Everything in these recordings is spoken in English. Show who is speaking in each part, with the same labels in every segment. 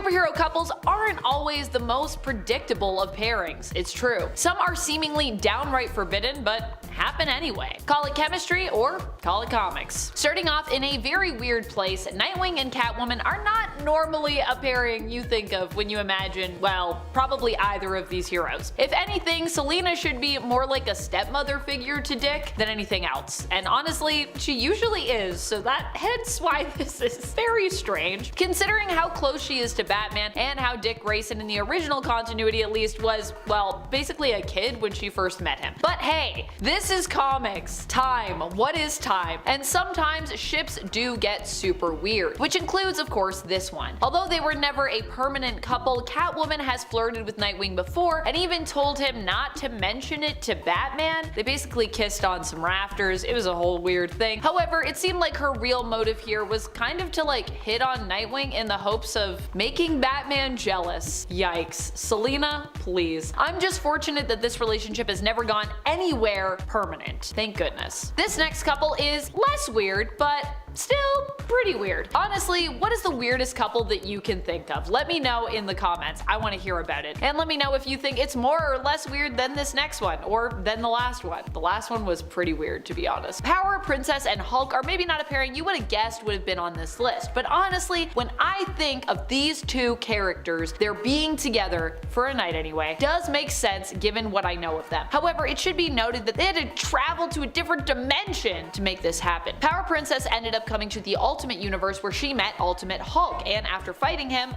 Speaker 1: Superhero couples aren't always the most predictable of pairings, it's true. Some are seemingly downright forbidden, but happen anyway. Call it chemistry or call it comics. Starting off in a very weird place, Nightwing and Catwoman are not normally a pairing you think of when you imagine, well, probably either of these heroes. If anything, Selina should be more like a stepmother figure to Dick than anything else, and honestly, she usually is, so hence why this is very strange, considering how close she is to Batman and how Dick Grayson in the original continuity at least was, well, basically a kid when she first met him. But hey, this is comics. Time. What is time? And sometimes ships do get super weird, which includes, of course, this one. Although they were never a permanent couple, Catwoman has flirted with Nightwing before and even told him not to mention it to Batman. They basically kissed on some rafters. It was a whole weird thing. However, it seemed like her real motive here was kind of to like hit on Nightwing in the hopes of making Batman jealous. Yikes. Selina, please. I'm just fortunate that this relationship has never gone anywhere permanent. Thank goodness. This next couple is less weird, but still pretty weird. Honestly, what is the weirdest couple that you can think of? Let me know in the comments. I want to hear about it. And let me know if you think it's more or less weird than this next one, or than the last one. The last one was pretty weird, to be honest. Power Princess and Hulk are maybe not a pairing you would have guessed would have been on this list, but honestly, when I think of these two characters, their being together, for a night anyway, does make sense given what I know of them. However, it should be noted that they had to travel to a different dimension to make this happen. Power Princess ended up coming to the Ultimate Universe where she met Ultimate Hulk, and after fighting him,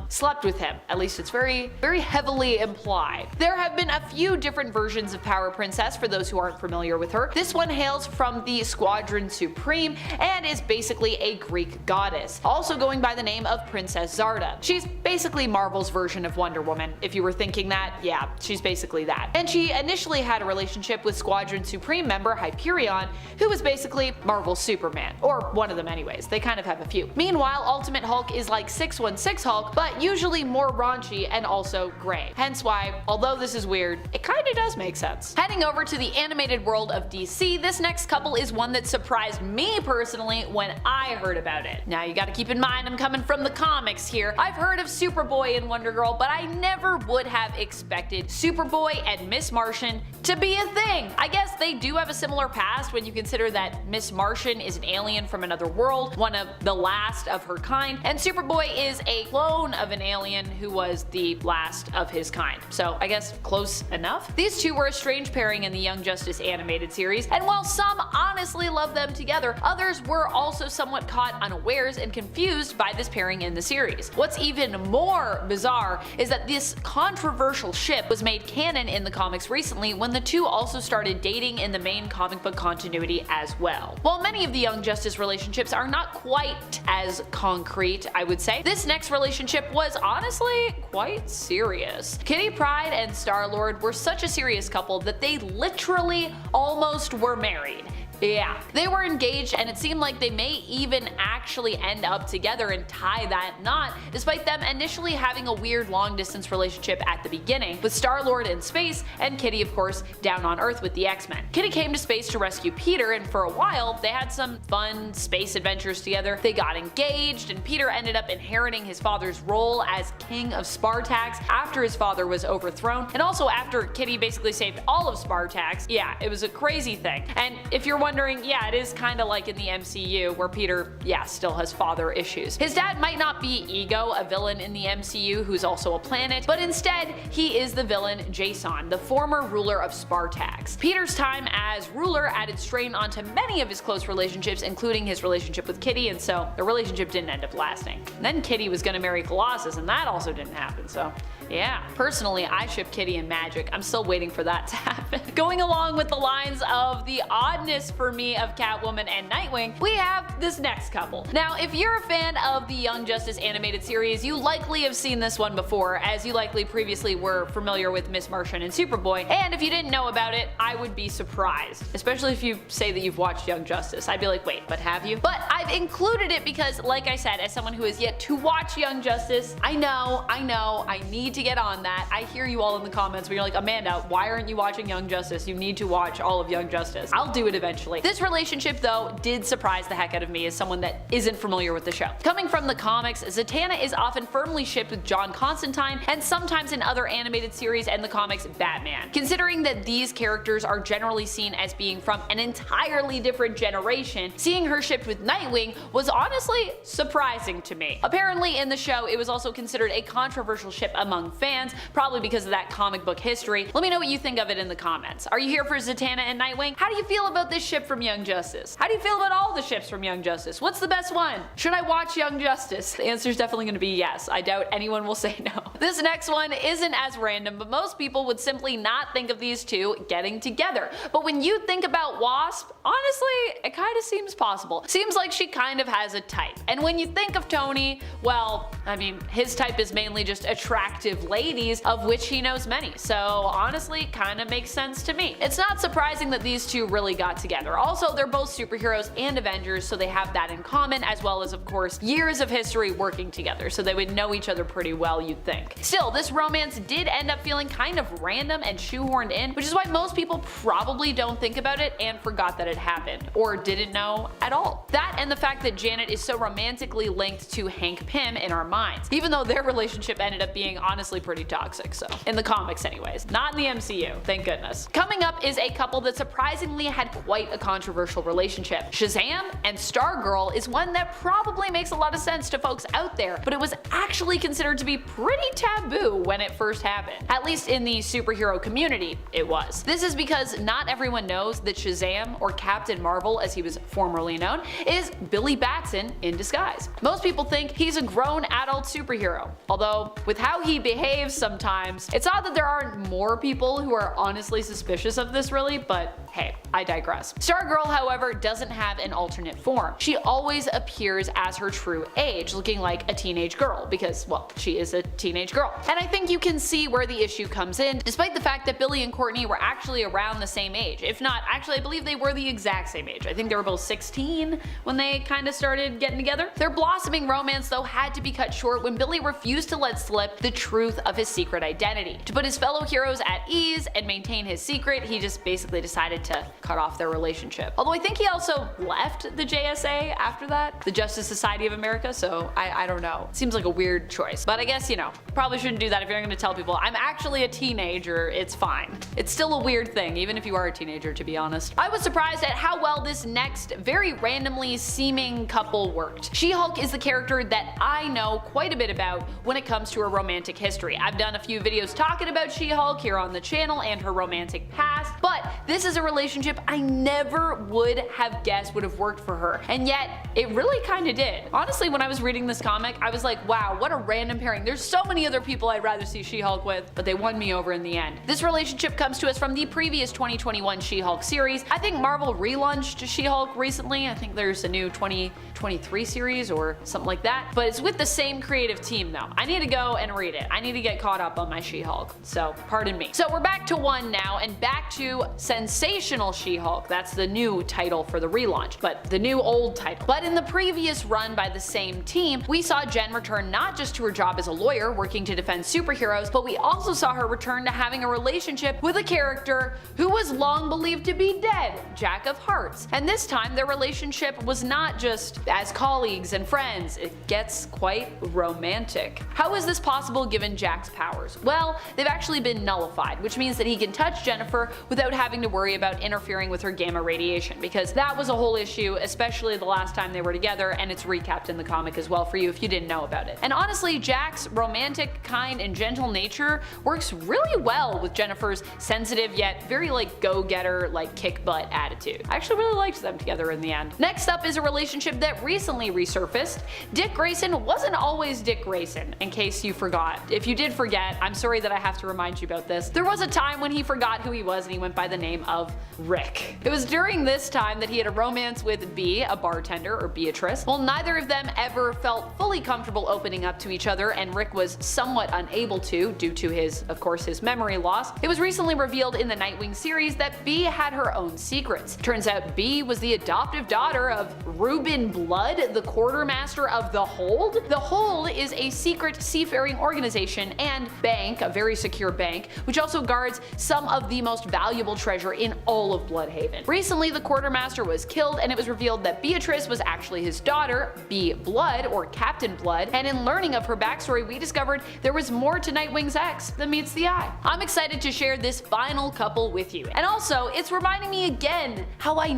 Speaker 1: slept with him. At least it's very heavily implied. There have been a few different versions of Power Princess for those who aren't familiar with her. This one hails from the Squadron Supreme and is basically a Greek goddess, also going by the name of Princess Zarda. She's basically Marvel's version of Wonder Woman. If you were thinking that, yeah, she's basically that. And she initially had a relationship with Squadron Supreme member Hyperion, who was basically Marvel's Superman, or one of them anyways. They kind of have a few. Meanwhile, Ultimate Hulk is like 616 Hulk, but usually more raunchy and also gray. Hence why, although this is weird, it kind of does make sense. Heading over to the animated world of DC, this next couple is one that surprised me personally when I heard about it. Now you gotta keep in mind I'm coming from the comics here. I've heard of Superboy and Wonder Girl, but I never would have expected Superboy and Miss Martian to be a thing. I guess they do have a similar past when you consider that Miss Martian is an alien from another world, one of the last of her kind, and Superboy is a clone of an alien who was the last of his kind. So I guess close enough. These two were a strange pairing in the Young Justice animated series, and while some honestly love them together, others were also somewhat caught unawares and confused by this pairing in the series. What's even more bizarre is that this controversial ship was made canon in the comics recently when the two also started dating in the main comic book continuity as well. While many of the Young Justice relationships are not quite as concrete, I would say, this next relationship was honestly quite serious. Kitty Pryde and Starlord were such a serious couple that they literally almost were married. Yeah, they were engaged and it seemed like they may even actually end up together and tie that knot, despite them initially having a weird long distance relationship at the beginning, with Starlord in space and Kitty of course down on Earth with the X-Men. Kitty came to space to rescue Peter, and for a while they had some fun space adventures together. They got engaged and Peter ended up inheriting his father's role as King of Spartax after his father was overthrown, and also after Kitty basically saved all of Spartax. Yeah, it was a crazy thing. And if you're wondering, yeah, it is kinda like in the MCU where Peter, yeah, still has father issues. His dad might not be Ego, a villain in the MCU who's also a planet, but instead he is the villain Jason, the former ruler of Spartax. Peter's time as ruler added strain onto many of his close relationships, including his relationship with Kitty, and so the relationship didn't end up lasting. And then Kitty was gonna marry Colossus and that also didn't happen, so yeah. Personally, I ship Kitty and Magic. I'm still waiting for that to happen. Going along with the lines of the oddness for me of Catwoman and Nightwing, we have this next couple. Now, if you're a fan of the Young Justice animated series, you likely have seen this one before, as you likely previously were familiar with Miss Martian and Superboy, and if you didn't know about it, I would be surprised. Especially if you say that you've watched Young Justice. I'd be like, wait, but have you? But I've included it because, like I said, as someone who has yet to watch Young Justice, I know, I need to get on that. I hear you all in the comments where you're like, Amanda, why aren't you watching Young Justice? You need to watch all of Young Justice. I'll do it eventually. strangely. This relationship though did surprise the heck out of me as someone that isn't familiar with the show. Coming from the comics, Zatanna is often firmly shipped with John Constantine and sometimes in other animated series and the comics Batman. Considering that these characters are generally seen as being from an entirely different generation, seeing her shipped with Nightwing was honestly surprising to me. Apparently in the show it was also considered a controversial ship among fans, probably because of that comic book history. Let me know what you think of it in the comments. Are you here for Zatanna and Nightwing? How do you feel about this ship from Young Justice? How do you feel about all the ships from Young Justice? What's the best one? Should I watch Young Justice? The answer is definitely going to be yes. I doubt anyone will say no. This next one isn't as random, but most people would simply not think of these two getting together. But when you think about Wasp, honestly, it kind of seems possible. Seems like she kind of has a type. And when you think of Tony, well, I mean, his type is mainly just attractive ladies, of which he knows many. So honestly, kind of makes sense to me. It's not surprising that these two really got together. Also, they're both superheroes and Avengers, so they have that in common, as well as, of course, years of history working together, so they would know each other pretty well, you'd think. Still, this romance did end up feeling kind of random and shoehorned in, which is why most people probably don't think about it and forgot that it happened, or didn't know at all. That and the fact that Janet is so romantically linked to Hank Pym in our minds, even though their relationship ended up being honestly pretty toxic, so. In the comics anyways, not in the MCU, thank goodness. Coming up is a couple that surprisingly had quite a controversial relationship. Shazam and Stargirl is one that probably makes a lot of sense to folks out there, but it was actually considered to be pretty taboo when it first happened. At least in the superhero community, it was. This is because not everyone knows that Shazam, or Captain Marvel as he was formerly known, is Billy Batson in disguise. Most people think he's a grown adult superhero, although with how he behaves sometimes, it's odd that there aren't more people who are honestly suspicious of this really, but hey, I digress. Stargirl, however, doesn't have an alternate form. She always appears as her true age, looking like a teenage girl, because, well, she is a teenage girl. And I think you can see where the issue comes in, despite the fact that Billy and Courtney were actually around the same age. If not, actually I believe they were the exact same age. I think they were both 16 when they kind of started getting together. Their blossoming romance though had to be cut short when Billy refused to let slip the truth of his secret identity. To put his fellow heroes at ease and maintain his secret, he just basically decided to cut off their relationship. Although I think he also left the JSA after that, the Justice Society of America, so I don't know. Seems like a weird choice, but I guess, you know, probably shouldn't do that if you're going to tell people I'm actually a teenager. It's fine. It's still a weird thing, even if you are a teenager, to be honest. I was surprised at how well this next very randomly seeming couple worked. She-Hulk is the character that I know quite a bit about when it comes to her romantic history. I've done a few videos talking about She-Hulk here on the channel and her romantic past, but this is a relationship I never would have guessed would have worked for her, and yet it really kind of did. Honestly, when I was reading this comic, I was like, wow, what a random pairing. There's so many other people I'd rather see She-Hulk with, but they won me over in the end. This relationship comes to us from the previous 2021 She-Hulk series. I think Marvel relaunched She-Hulk recently. I think there's a new 2023 series or something like that, but it's with the same creative team though. I need to go and read it. I need to get caught up on my She-Hulk, so pardon me. So we're back to one now, and back to Sensational She-Hulk. That's the new title for the relaunch, but the new old title. But in the previous run by the same team, we saw Jen return not just to her job as a lawyer working to defend superheroes, but we also saw her return to having a relationship with a character who was long believed to be dead, Jack of Hearts. And this time their relationship was not just as colleagues and friends, it gets quite romantic. How is this possible given Jack's powers? Well, they've actually been nullified, which means that he can touch Jennifer without having to worry about interfering with her gamma radiation, because that was a whole issue, especially the last time they were together, and it's recapped in the comic as well for you if you didn't know about it. And honestly, Jack's romantic, kind, and gentle nature works really well with Jennifer's sensitive yet very go-getter, kick butt attitude. I actually really liked them together in the end. Next up is a relationship that recently resurfaced. Dick Grayson wasn't always Dick Grayson, in case you forgot. If you did forget, I'm sorry that I have to remind you about this. There was a time when he forgot who he was and he went by the name of Rick. It was during this time that he had a romance with Bea, a bartender, or Beatrice. Well, neither of them ever felt fully comfortable opening up to each other, and Rick was somewhat unable to due to his, of course, his memory loss. It was recently revealed in the Nightwing series that Bea had her own secrets. Turns out Bea was the adoptive daughter of Reuben Blood, the quartermaster of the Hold. The Hold is a secret seafaring organization and bank, a very secure bank, which also guards some of the most valuable treasure in all of Bloodhaven. Recently, the Quartermaster was killed, and it was revealed that Beatrice was actually his daughter, B. Blood, or Captain Blood, and in learning of her backstory, we discovered there was more to Nightwing's ex than meets the eye. I'm excited to share this final couple with you, and also, it's reminding me again how I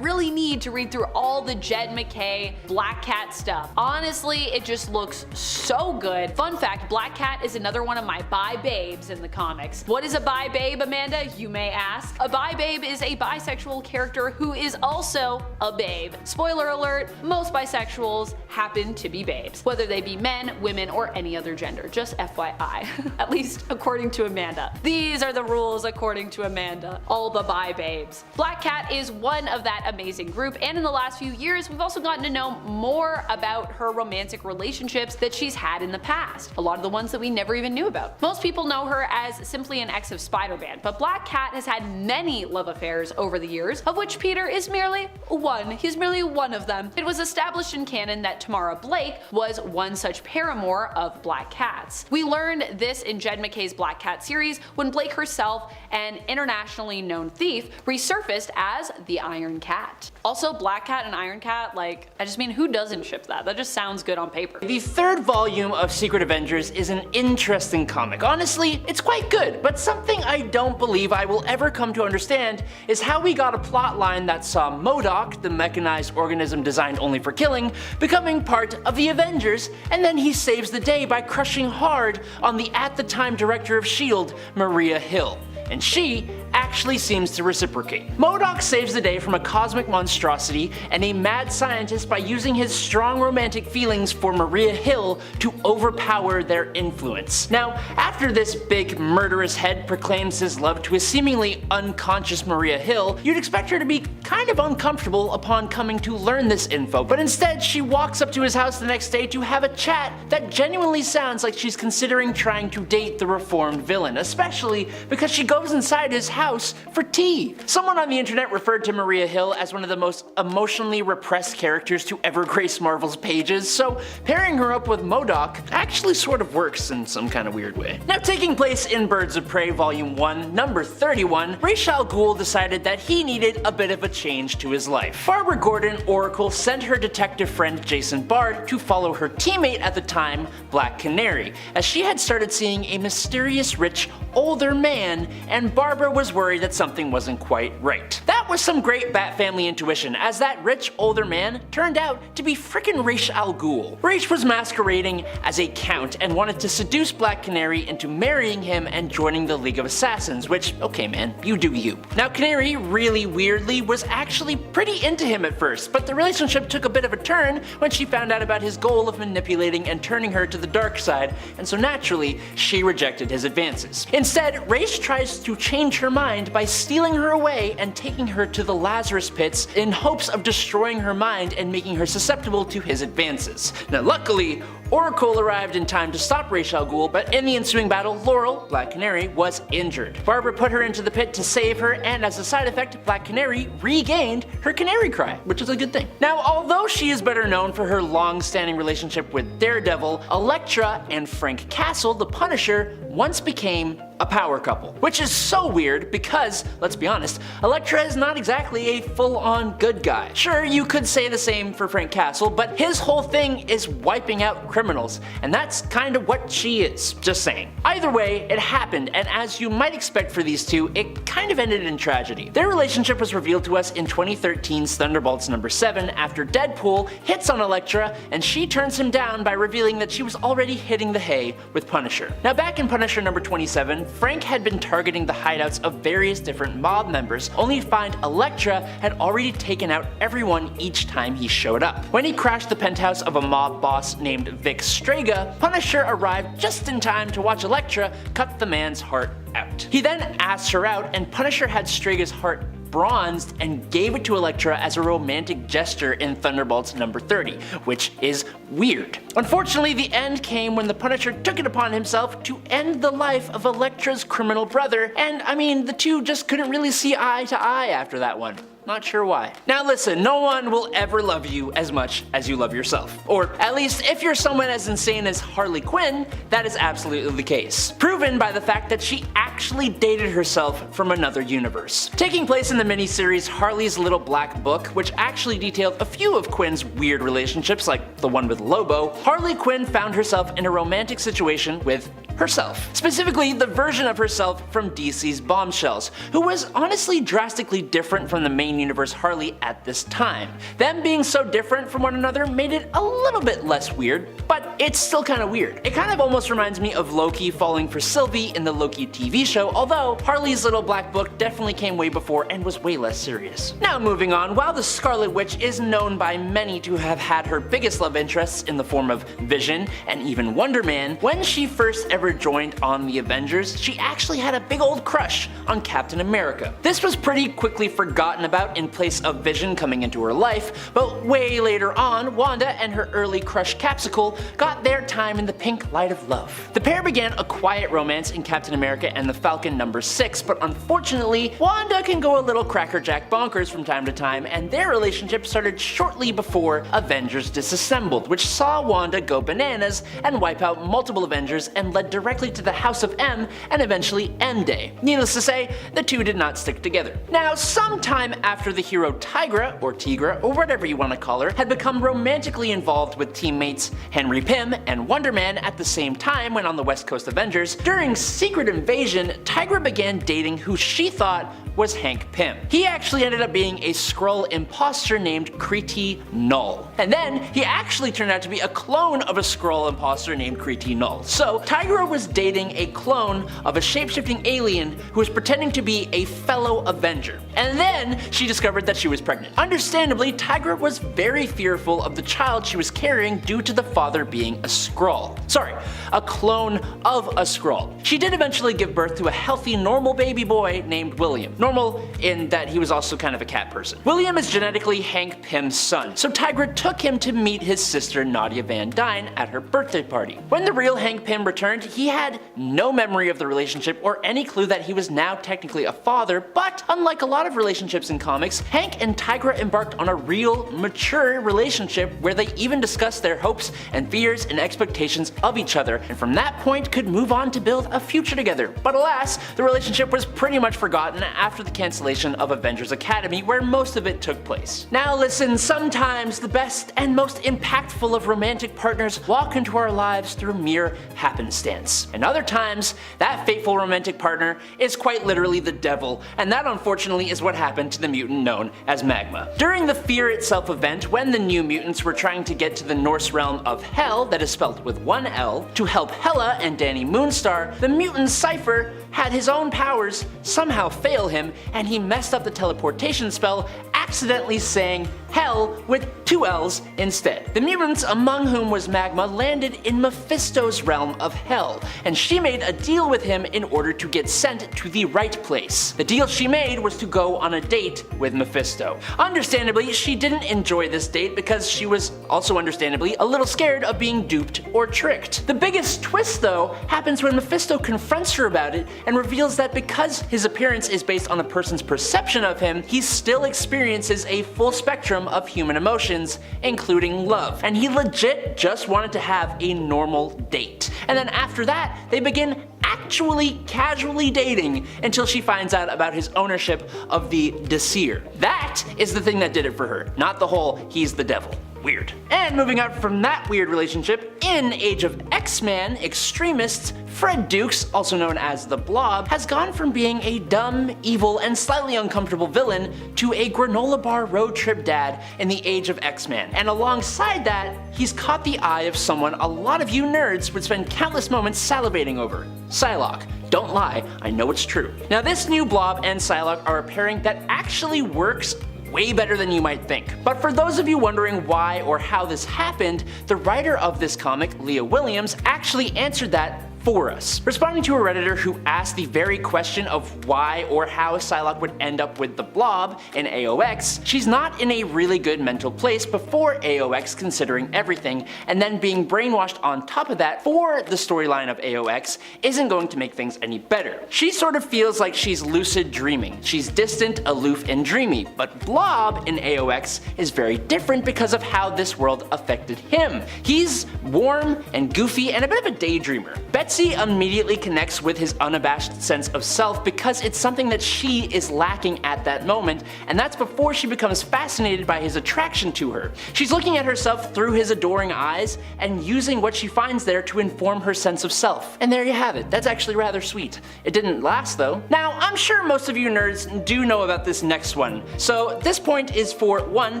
Speaker 1: really need to read through all the Jed MacKay Black Cat stuff. Honestly, it just looks so good. Fun fact, Black Cat is another one of my bi babes in the comics. What is a bi babe, Amanda, you may ask? A bi babe is a bisexual character who is also a babe. Spoiler alert, most bisexuals happen to be babes, whether they be men, women, or any other gender, just FYI. At least according to Amanda. These are the rules according to Amanda. All the bi babes. Black Cat is one of that amazing group, and in the last few years we've also gotten to know more about her romantic relationships that she's had in the past. A lot of the ones that we never even knew about. Most people know her as simply an ex of Spider-Man, but Black Cat has had many love affairs over the years, of which Peter is merely one. He's merely one of them. It was established in canon that Tamara Blake was one such paramour of Black Cat's. We learned this in Jed MacKay's Black Cat series when Blake herself, an internationally known thief, resurfaced as the Iron Cat. Also, Black Cat and Iron Cat, like, I just mean, who doesn't ship that? That just sounds good on paper.
Speaker 2: The third volume of Secret Avengers is an interesting comic. Honestly, it's quite good, but something I don't believe I will ever come to understand is how we got a plot line that saw M.O.D.O.K, the mechanized organism designed only for killing, becoming part of the Avengers, and then he saves the day by crushing hard on the at-the-time director of S.H.I.E.L.D., Maria Hill. And she actually seems to reciprocate. M.O.D.O.K saves the day from a cosmic monstrosity and a mad scientist by using his strong romantic feelings for Maria Hill to overpower their influence. Now, after this big murderous head proclaims his love to a seemingly unconscious Maria Hill, you'd expect her to be kind of uncomfortable upon coming to learn this info, but instead she walks up to his house the next day to have a chat that genuinely sounds like she's considering trying to date the reformed villain, especially because she goes inside his house for tea. Someone on the internet referred to Maria Hill as one of the most emotionally repressed characters to ever grace Marvel's pages, so pairing her up with M.O.D.O.K actually sort of works in some kind of weird way. Now, taking place in Birds of Prey Volume 1, number 31, Ra's al Ghul decided that he needed a bit of a change to his life. Barbara Gordon, Oracle, sent her detective friend Jason Bard to follow her teammate at the time, Black Canary, as she had started seeing a mysterious rich older man, and Barbara was worried that something wasn't quite right. That was some great Bat Family intuition, as that rich older man turned out to be frickin' Ra's al Ghul. Ra's was masquerading as a count and wanted to seduce Black Canary into marrying him and joining the League of Assassins, which, okay man, you do you. Now Canary, really weirdly, was actually pretty into him at first, but the relationship took a bit of a turn when she found out about his goal of manipulating and turning her to the dark side, and so naturally, she rejected his advances. Instead, Ra's tries to change her mind by stealing her away and taking her to the Lazarus Pits in hopes of destroying her mind and making her susceptible to his advances. Now luckily, Oracle arrived in time to stop Ra's al Ghul, but in the ensuing battle, Laurel, Black Canary, was injured. Barbara put her into the pit to save her, and as a side effect, Black Canary regained her canary cry, which is a good thing. Now, although she is better known for her long-standing relationship with Daredevil, Elektra and Frank Castle, the Punisher, once became a power couple. Which is so weird because, let's be honest, Elektra is not exactly a full-on good guy. Sure, you could say the same for Frank Castle, but his whole thing is wiping out criminals, and that's kind of what she is. Just saying. Either way, it happened, and as you might expect for these two, it kind of ended in tragedy. Their relationship was revealed to us in 2013's Thunderbolts number 7 after Deadpool hits on Elektra, and she turns him down by revealing that she was already hitting the hay with Punisher. Now back in Punisher number 27, Frank had been targeting the hideouts of various different mob members, only to find Elektra had already taken out everyone each time he showed up. When he crashed the penthouse of a mob boss named Vic Strega, Punisher arrived just in time to watch Elektra cut the man's heart out. He then asked her out, and Punisher had Strega's heart bronzed and gave it to Elektra as a romantic gesture in Thunderbolts number 30, which is weird. Unfortunately, the end came when the Punisher took it upon himself to end the life of Elektra's criminal brother, and I mean, the two just couldn't really see eye to eye after that one. Not sure why. Now listen, no one will ever love you as much as you love yourself. Or at least if you're someone as insane as Harley Quinn, that is absolutely the case. Prove proven by the fact that she actually dated herself from another universe. Taking place in the miniseries Harley's Little Black Book, which actually detailed a few of Quinn's weird relationships like the one with Lobo, Harley Quinn found herself in a romantic situation with herself. Specifically, the version of herself from DC's Bombshells, who was honestly drastically different from the main universe Harley at this time. Them being so different from one another made it a little bit less weird, but it's still kinda weird. It kind of almost reminds me of Loki falling for Sylvie in the Loki TV show, although Harley's Little Black Book definitely came way before and was way less serious. Now moving on, while the Scarlet Witch is known by many to have had her biggest love interests in the form of Vision and even Wonder Man, when she first ever joined on the Avengers, she actually had a big old crush on Captain America. This was pretty quickly forgotten about in place of Vision coming into her life, but way later on, Wanda and her early crush Capsicle got their time in the pink light of love. The pair began a quiet romance in Captain America and the Falcon #6, but unfortunately, Wanda can go a little crackerjack bonkers from time to time, and their relationship started shortly before Avengers Disassembled, which saw Wanda go bananas and wipe out multiple Avengers and led directly to the House of M and eventually M-Day. Needless to say, the two did not stick together. Now, sometime after the hero Tigra, or whatever you want to call her, had become romantically involved with teammates Henry Pym and Wonder Man at the same time when on the West Coast Avengers, during Secret Invasion, Tigra began dating who she thought was Hank Pym. He actually ended up being a Skrull imposter named Kriti Null. And then, he actually turned out to be a clone of a Skrull imposter named Kriti Null. So, Tigra was dating a clone of a shapeshifting alien who was pretending to be a fellow Avenger. And then, she discovered that she was pregnant. Understandably, Tigra was very fearful of the child she was carrying due to the father being a Skrull. Sorry, a clone of a Skrull. She did eventually give birth to a healthy, normal baby boy named William. Normal in that he was also kind of a cat person. William is genetically Hank Pym's son, so Tigra took him to meet his sister Nadia Van Dyne at her birthday party. When the real Hank Pym returned, he had no memory of the relationship or any clue that he was now technically a father, but unlike a lot of relationships in comics, Hank and Tigra embarked on a real, mature relationship where they even discussed their hopes and fears and expectations of each other, and from that point could move on to build a future together. But alas, the relationship was pretty much forgotten after the cancellation of Avengers Academy, where most of it took place. Now listen, sometimes the best and most impactful of romantic partners walk into our lives through mere happenstance. And other times, that fateful romantic partner is quite literally the devil, and that unfortunately is what happened to the mutant known as Magma. During the Fear Itself event, when the New Mutants were trying to get to the Norse realm of Hell, that is spelled with one L, to help Hela and Danny Moonstar, the mutant Cypher had his own powers somehow fail him, and he messed up the teleportation spell, accidentally saying Hell with two L's instead. The mutants, among whom was Magma, landed in Mephisto's realm of Hell, and she made a deal with him in order to get sent to the right place. The deal she made was to go on a date with Mephisto. Understandably, she didn't enjoy this date because she was also understandably a little scared of being duped or tricked. The biggest twist though happens when Mephisto confronts her about it and reveals that because his appearance is based on a person's perception of him, he still experiences a full spectrum of human emotions, including love, and he legit just wanted to have a normal date. And then after that, they begin actually casually dating until she finds out about his ownership of the dceu. That is the thing that did it for her, not the whole he's the devil. Weird. And moving out from that weird relationship, in Age of X-Men Extremists, Fred Dukes, also known as the Blob, has gone from being a dumb, evil, and slightly uncomfortable villain to a granola bar road trip dad in the Age of X-Men. And alongside that, he's caught the eye of someone a lot of you nerds would spend countless moments salivating over: Psylocke. Don't lie, I know it's true. Now this new Blob and Psylocke are a pairing that actually works way better than you might think. But for those of you wondering why or how this happened, the writer of this comic, Leah Williams, actually answered that for us. Responding to a Redditor who asked the very question of why or how Psylocke would end up with the Blob in AOX, she's not in a really good mental place before AOX considering everything, and then being brainwashed on top of that for the storyline of AOX isn't going to make things any better. She sort of feels like she's lucid dreaming. She's distant, aloof, and dreamy, but Blob in AOX is very different because of how this world affected him. He's warm and goofy and a bit of a daydreamer. Betsy Betsy immediately connects with his unabashed sense of self because it's something that she is lacking at that moment, and that's before she becomes fascinated by his attraction to her. She's looking at herself through his adoring eyes and using what she finds there to inform her sense of self. And there you have it. That's actually rather sweet. It didn't last though. Now, I'm sure most of you nerds do know about this next one, so this point is for 1,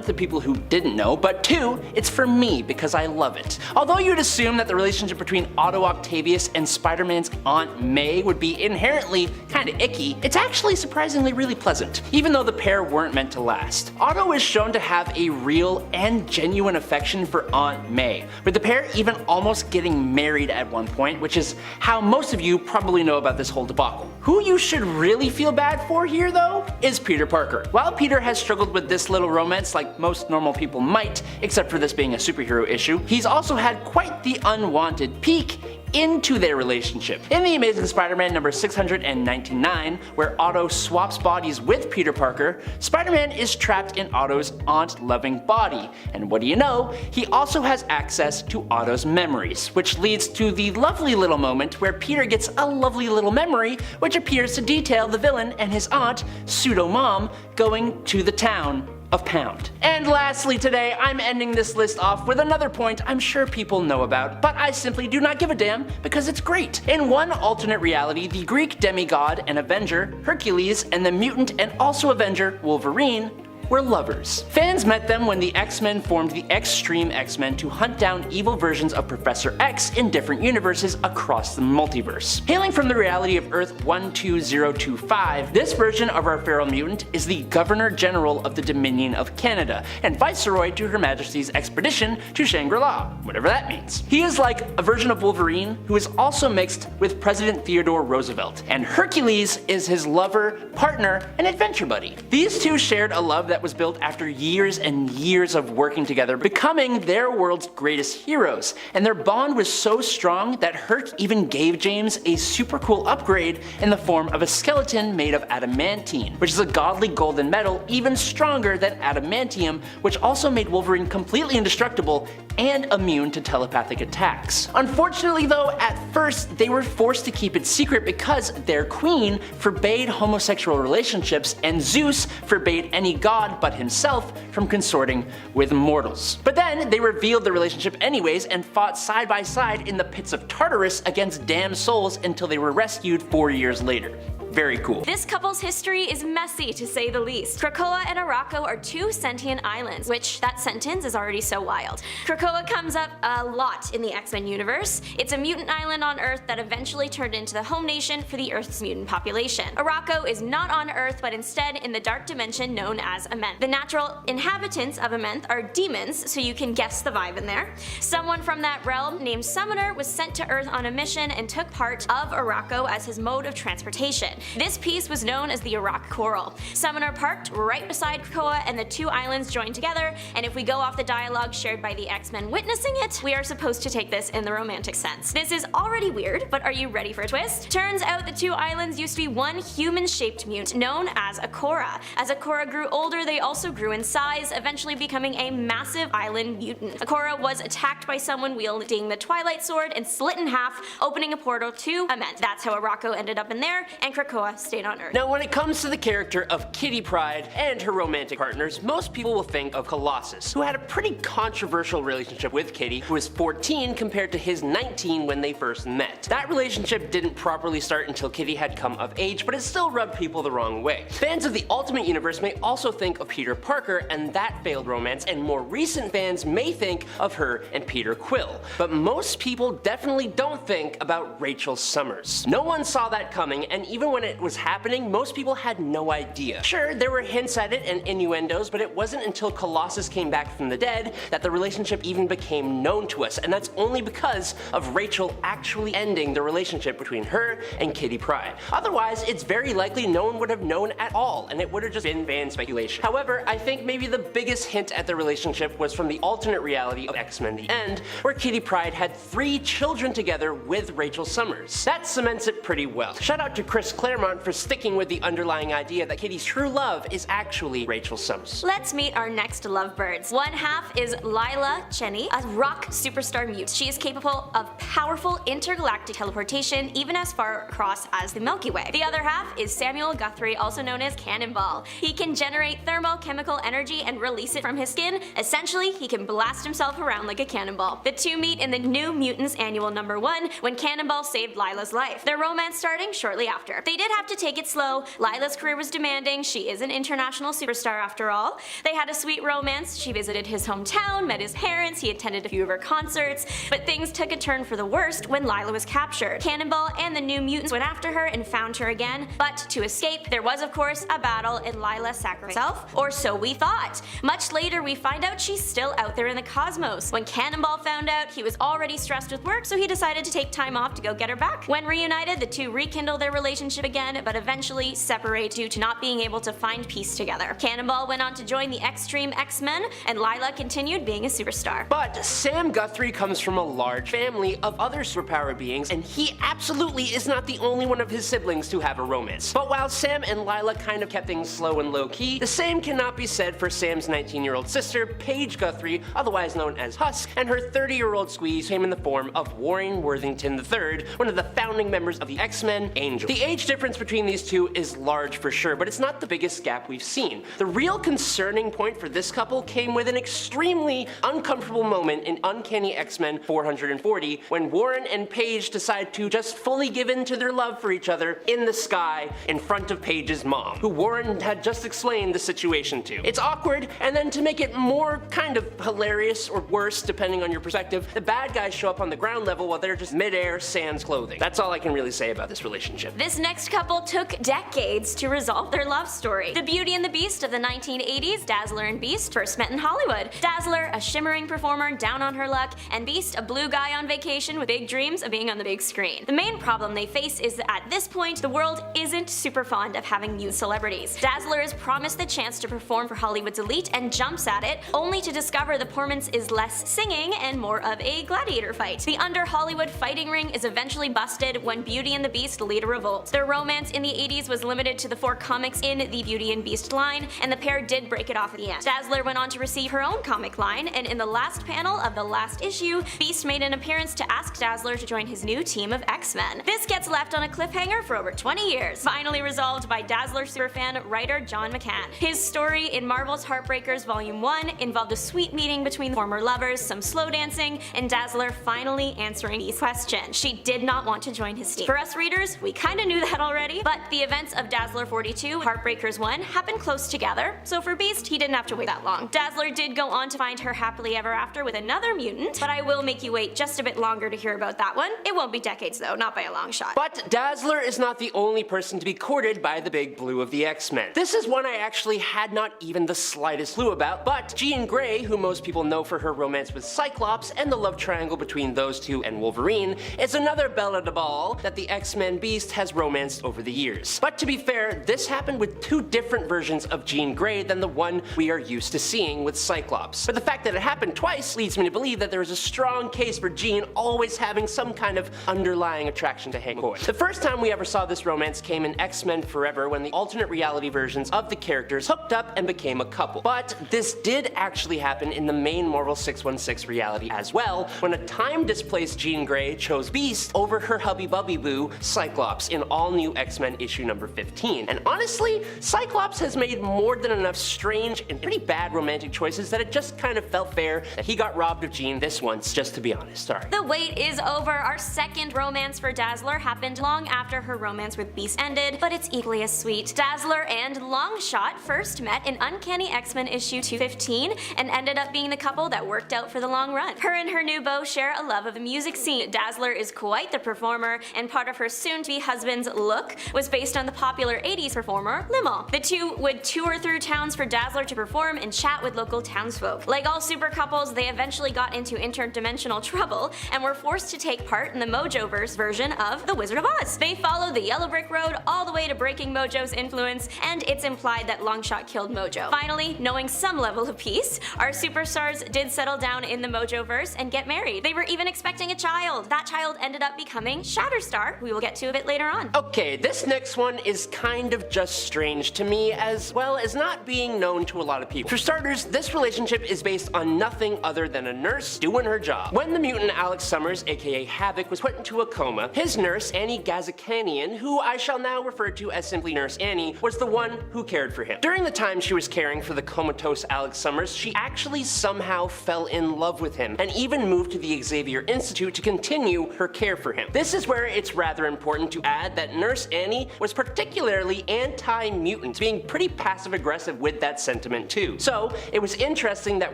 Speaker 2: the people who didn't know, but 2, it's for me because I love it. Although you'd assume that the relationship between Otto Octavius and Spider-Man's Aunt May would be inherently kinda icky, it's actually surprisingly really pleasant, even though the pair weren't meant to last. Otto is shown to have a real and genuine affection for Aunt May, with the pair even almost getting married at one point, which is how most of you probably know about this whole debacle. Who you should really feel bad for here though, is Peter Parker. While Peter has struggled with this little romance like most normal people might, except for this being a superhero issue, he's also had quite the unwanted peek into their relationship. In The Amazing Spider-Man number 699, where Otto swaps bodies with Peter Parker, Spider-Man is trapped in Otto's aunt-loving body, and what do you know, he also has access to Otto's memories, which leads to the lovely little moment where Peter gets a lovely little memory which appears to detail the villain and his aunt, pseudo-mom, going to the town of Pound. And lastly today, I'm ending this list off with another point I'm sure people know about, but I simply do not give a damn because it's great. In one alternate reality, the Greek demigod and Avenger, Hercules, and the mutant and also Avenger, Wolverine, were lovers. Fans met them when the X-Men formed the Extreme X-Men to hunt down evil versions of Professor X in different universes across the multiverse. Hailing from the reality of Earth 12025, this version of our feral mutant is the Governor General of the Dominion of Canada and Viceroy to Her Majesty's expedition to Shangri-La, whatever that means. He is like a version of Wolverine who is also mixed with President Theodore Roosevelt, and Hercules is his lover, partner, and adventure buddy. These two shared a love that was built after years and years of working together, becoming their world's greatest heroes, and their bond was so strong that Herc even gave James a super cool upgrade in the form of a skeleton made of adamantine, which is a godly golden metal even stronger than adamantium, which also made Wolverine completely indestructible and immune to telepathic attacks. Unfortunately though, at first they were forced to keep it secret because their queen forbade homosexual relationships and Zeus forbade any god but himself from consorting with mortals. But then they revealed the relationship anyways and fought side by side in the pits of Tartarus against damned souls until they were rescued 4 years later. Very cool.
Speaker 3: This couple's history is messy to say the least. Krakoa and Arrako are 2 sentient islands, which that sentence is already so wild. Krakoa comes up a lot in the X-Men universe. It's a mutant island on Earth that eventually turned into the home nation for the Earth's mutant population. Arrako is not on Earth but instead in the dark dimension known as Amenth. The natural inhabitants of Amenth are demons, so you can guess the vibe in there. Someone from that realm named Summoner was sent to Earth on a mission and took part of Arrako as his mode of transportation. This piece was known as the Arrako Coral. Summoner parked right beside Krakoa and the 2 islands joined together, and if we go off the dialogue shared by the X-Men witnessing it, we are supposed to take this in the romantic sense. This is already weird, but are you ready for a twist? Turns out the 2 islands used to be one human-shaped mutant known as Akora. As Akora grew older, they also grew in size, eventually becoming a massive island mutant. Akora was attacked by someone wielding the Twilight Sword and split in half, opening a portal to Amenth. That's how Arrako ended up in there, and Krakoa stayed on Earth.
Speaker 2: Now when it comes to the character of Kitty Pryde and her romantic partners, most people will think of Colossus, who had a pretty controversial relationship with Kitty, who was 14 compared to his 19 when they first met. That relationship didn't properly start until Kitty had come of age, but it still rubbed people the wrong way. Fans of the Ultimate Universe may also think of Peter Parker and that failed romance, and more recent fans may think of her and Peter Quill. But most people definitely don't think about Rachel Summers. No one saw that coming, and even when it was happening, most people had no idea. Sure, there were hints at it and innuendos, but it wasn't until Colossus came back from the dead that the relationship even became known to us, and that's only because of Rachel actually ending the relationship between her and Kitty Pryde. Otherwise, it's very likely no one would have known at all, and it would have just been fan speculation. However, I think maybe the biggest hint at the relationship was from the alternate reality of X-Men The End, where Kitty Pryde had 3 children together with Rachel Summers. That cements it pretty well. Shout out to Chris Claremont Claremont for sticking with the underlying idea that Kitty's true love is actually Rachel Summers.
Speaker 3: Let's meet our next lovebirds. One half is Lila Cheney, a rock superstar mute. She is capable of powerful intergalactic teleportation even as far across as the Milky Way. The other half is Samuel Guthrie, also known as Cannonball. He can generate thermochemical energy and release it from his skin. Essentially, he can blast himself around like a cannonball. The two meet in the New Mutants Annual #1 when Cannonball saved Lila's life. Their romance starting shortly after. They did have to take it slow. Lila's career was demanding. She is an international superstar after all. They had a sweet romance. She visited his hometown, met his parents, he attended a few of her concerts, but things took a turn for the worst when Lila was captured. Cannonball and the New Mutants went after her and found her again, but to escape, there was of course a battle and Lila sacrificed herself, or so we thought. Much later, we find out she's still out there in the cosmos. When Cannonball found out, he was already stressed with work, so he decided to take time off to go get her back. When reunited, the two rekindle their relationship again, but eventually separate due to not being able to find peace together. Cannonball went on to join the Extreme X-Men, and Lila continued being a superstar.
Speaker 2: But Sam Guthrie comes from a large family of other superpower beings, and he absolutely is not the only one of his siblings to have a romance. But while Sam and Lila kind of kept things slow and low-key, the same cannot be said for Sam's 19-year-old sister, Paige Guthrie, otherwise known as Husk, and her 30-year-old squeeze came in the form of Warren Worthington III, one of the founding members of the X-Men, Angel. The age difference between these two is large for sure, but it's not the biggest gap we've seen. The real concerning point for this couple came with an extremely uncomfortable moment in Uncanny X-Men 440 when Warren and Paige decide to just fully give in to their love for each other in the sky in front of Paige's mom, who Warren had just explained the situation to. It's awkward, and then to make it more kind of hilarious or worse depending on your perspective, the bad guys show up on the ground level while they're just mid-air sans clothing. That's all I can really say about this relationship.
Speaker 3: This next couple took decades to resolve their love story. The Beauty and the Beast of the 1980s, Dazzler and Beast, first met in Hollywood. Dazzler, a shimmering performer down on her luck, and Beast, a blue guy on vacation with big dreams of being on the big screen. The main problem they face is that at this point, the world isn't super fond of having youth celebrities. Dazzler is promised the chance to perform for Hollywood's elite and jumps at it, only to discover the performance is less singing and more of a gladiator fight. The under-Hollywood fighting ring is eventually busted when Beauty and the Beast lead a revolt. Their romance in the 80s was limited to the 4 comics in the Beauty and Beast line, and the pair did break it off at the end. Dazzler went on to receive her own comic line, and in the last panel of the last issue, Beast made an appearance to ask Dazzler to join his new team of X-Men. This gets left on a cliffhanger for over 20 years, finally resolved by Dazzler superfan writer John McCann. His story in Marvel's Heartbreakers Volume 1 involved a sweet meeting between former lovers, some slow dancing, and Dazzler finally answering Beast's question. She did not want to join his team. For us readers, we kinda knew that already, but the events of Dazzler 42, Heartbreakers 1 happened close together, so for Beast, he didn't have to wait that long. Dazzler did go on to find her happily ever after with another mutant, but I will make you wait just a bit longer to hear about that one. It won't be decades though, not by a long shot.
Speaker 2: But Dazzler is not the only person to be courted by the big blue of the X-Men. This is one I actually had not even the slightest clue about, but Jean Grey, who most people know for her romance with Cyclops and the love triangle between those two and Wolverine, is another Belle de Ball that the X-Men Beast has romanced over the years. But to be fair, this happened with 2 different versions of Jean Grey than the one we are used to seeing with Cyclops. But the fact that it happened twice leads me to believe that there is a strong case for Jean always having some kind of underlying attraction to Hank McCoy. The first time we ever saw this romance came in X-Men Forever when the alternate reality versions of the characters hooked up and became a couple. But this did actually happen in the main Marvel 616 reality as well, when a time-displaced Jean Grey chose Beast over her hubby-bubby boo, Cyclops, in all-new X-Men issue number 15. And honestly, Cyclops has made more than enough strange and pretty bad romantic choices that it just kind of felt fair that he got robbed of Jean this once, just to be honest. Sorry.
Speaker 3: The wait is over. Our second romance for Dazzler happened long after her romance with Beast ended, but it's equally as sweet. Dazzler and Longshot first met in Uncanny X-Men issue 215 and ended up being the couple that worked out for the long run. Her and her new beau share a love of the music scene. Dazzler is quite the performer, and part of her soon-to-be husband's look was based on the popular 80s performer Limo. The two would tour through towns for Dazzler to perform and chat with local townsfolk. Like all super couples, they eventually got into interdimensional trouble and were forced to take part in the Mojoverse version of The Wizard of Oz. They follow the Yellow Brick Road all the way to breaking Mojo's influence, and it's implied that Longshot killed Mojo. Finally, knowing some level of peace, our superstars did settle down in the Mojoverse and get married. They were even expecting a child. That child ended up becoming Shatterstar. We will get to a bit later on.
Speaker 4: Okay, this next one is kind of just strange to me, as well as not being known to a lot of people. For starters, this relationship is based on nothing other than a nurse doing her job. When the mutant Alex Summers, aka Havoc, was put into a coma, his nurse, Annie Gazakanian, who I shall now refer to as simply Nurse Annie, was the one who cared for him. During the time she was caring for the comatose Alex Summers, she actually somehow fell in love with him, and even moved to the Xavier Institute to continue her care for him. This is where it's rather important to add that Nurse Annie was particularly anti-mutant, being pretty passive-aggressive with that sentiment too. So, it was interesting that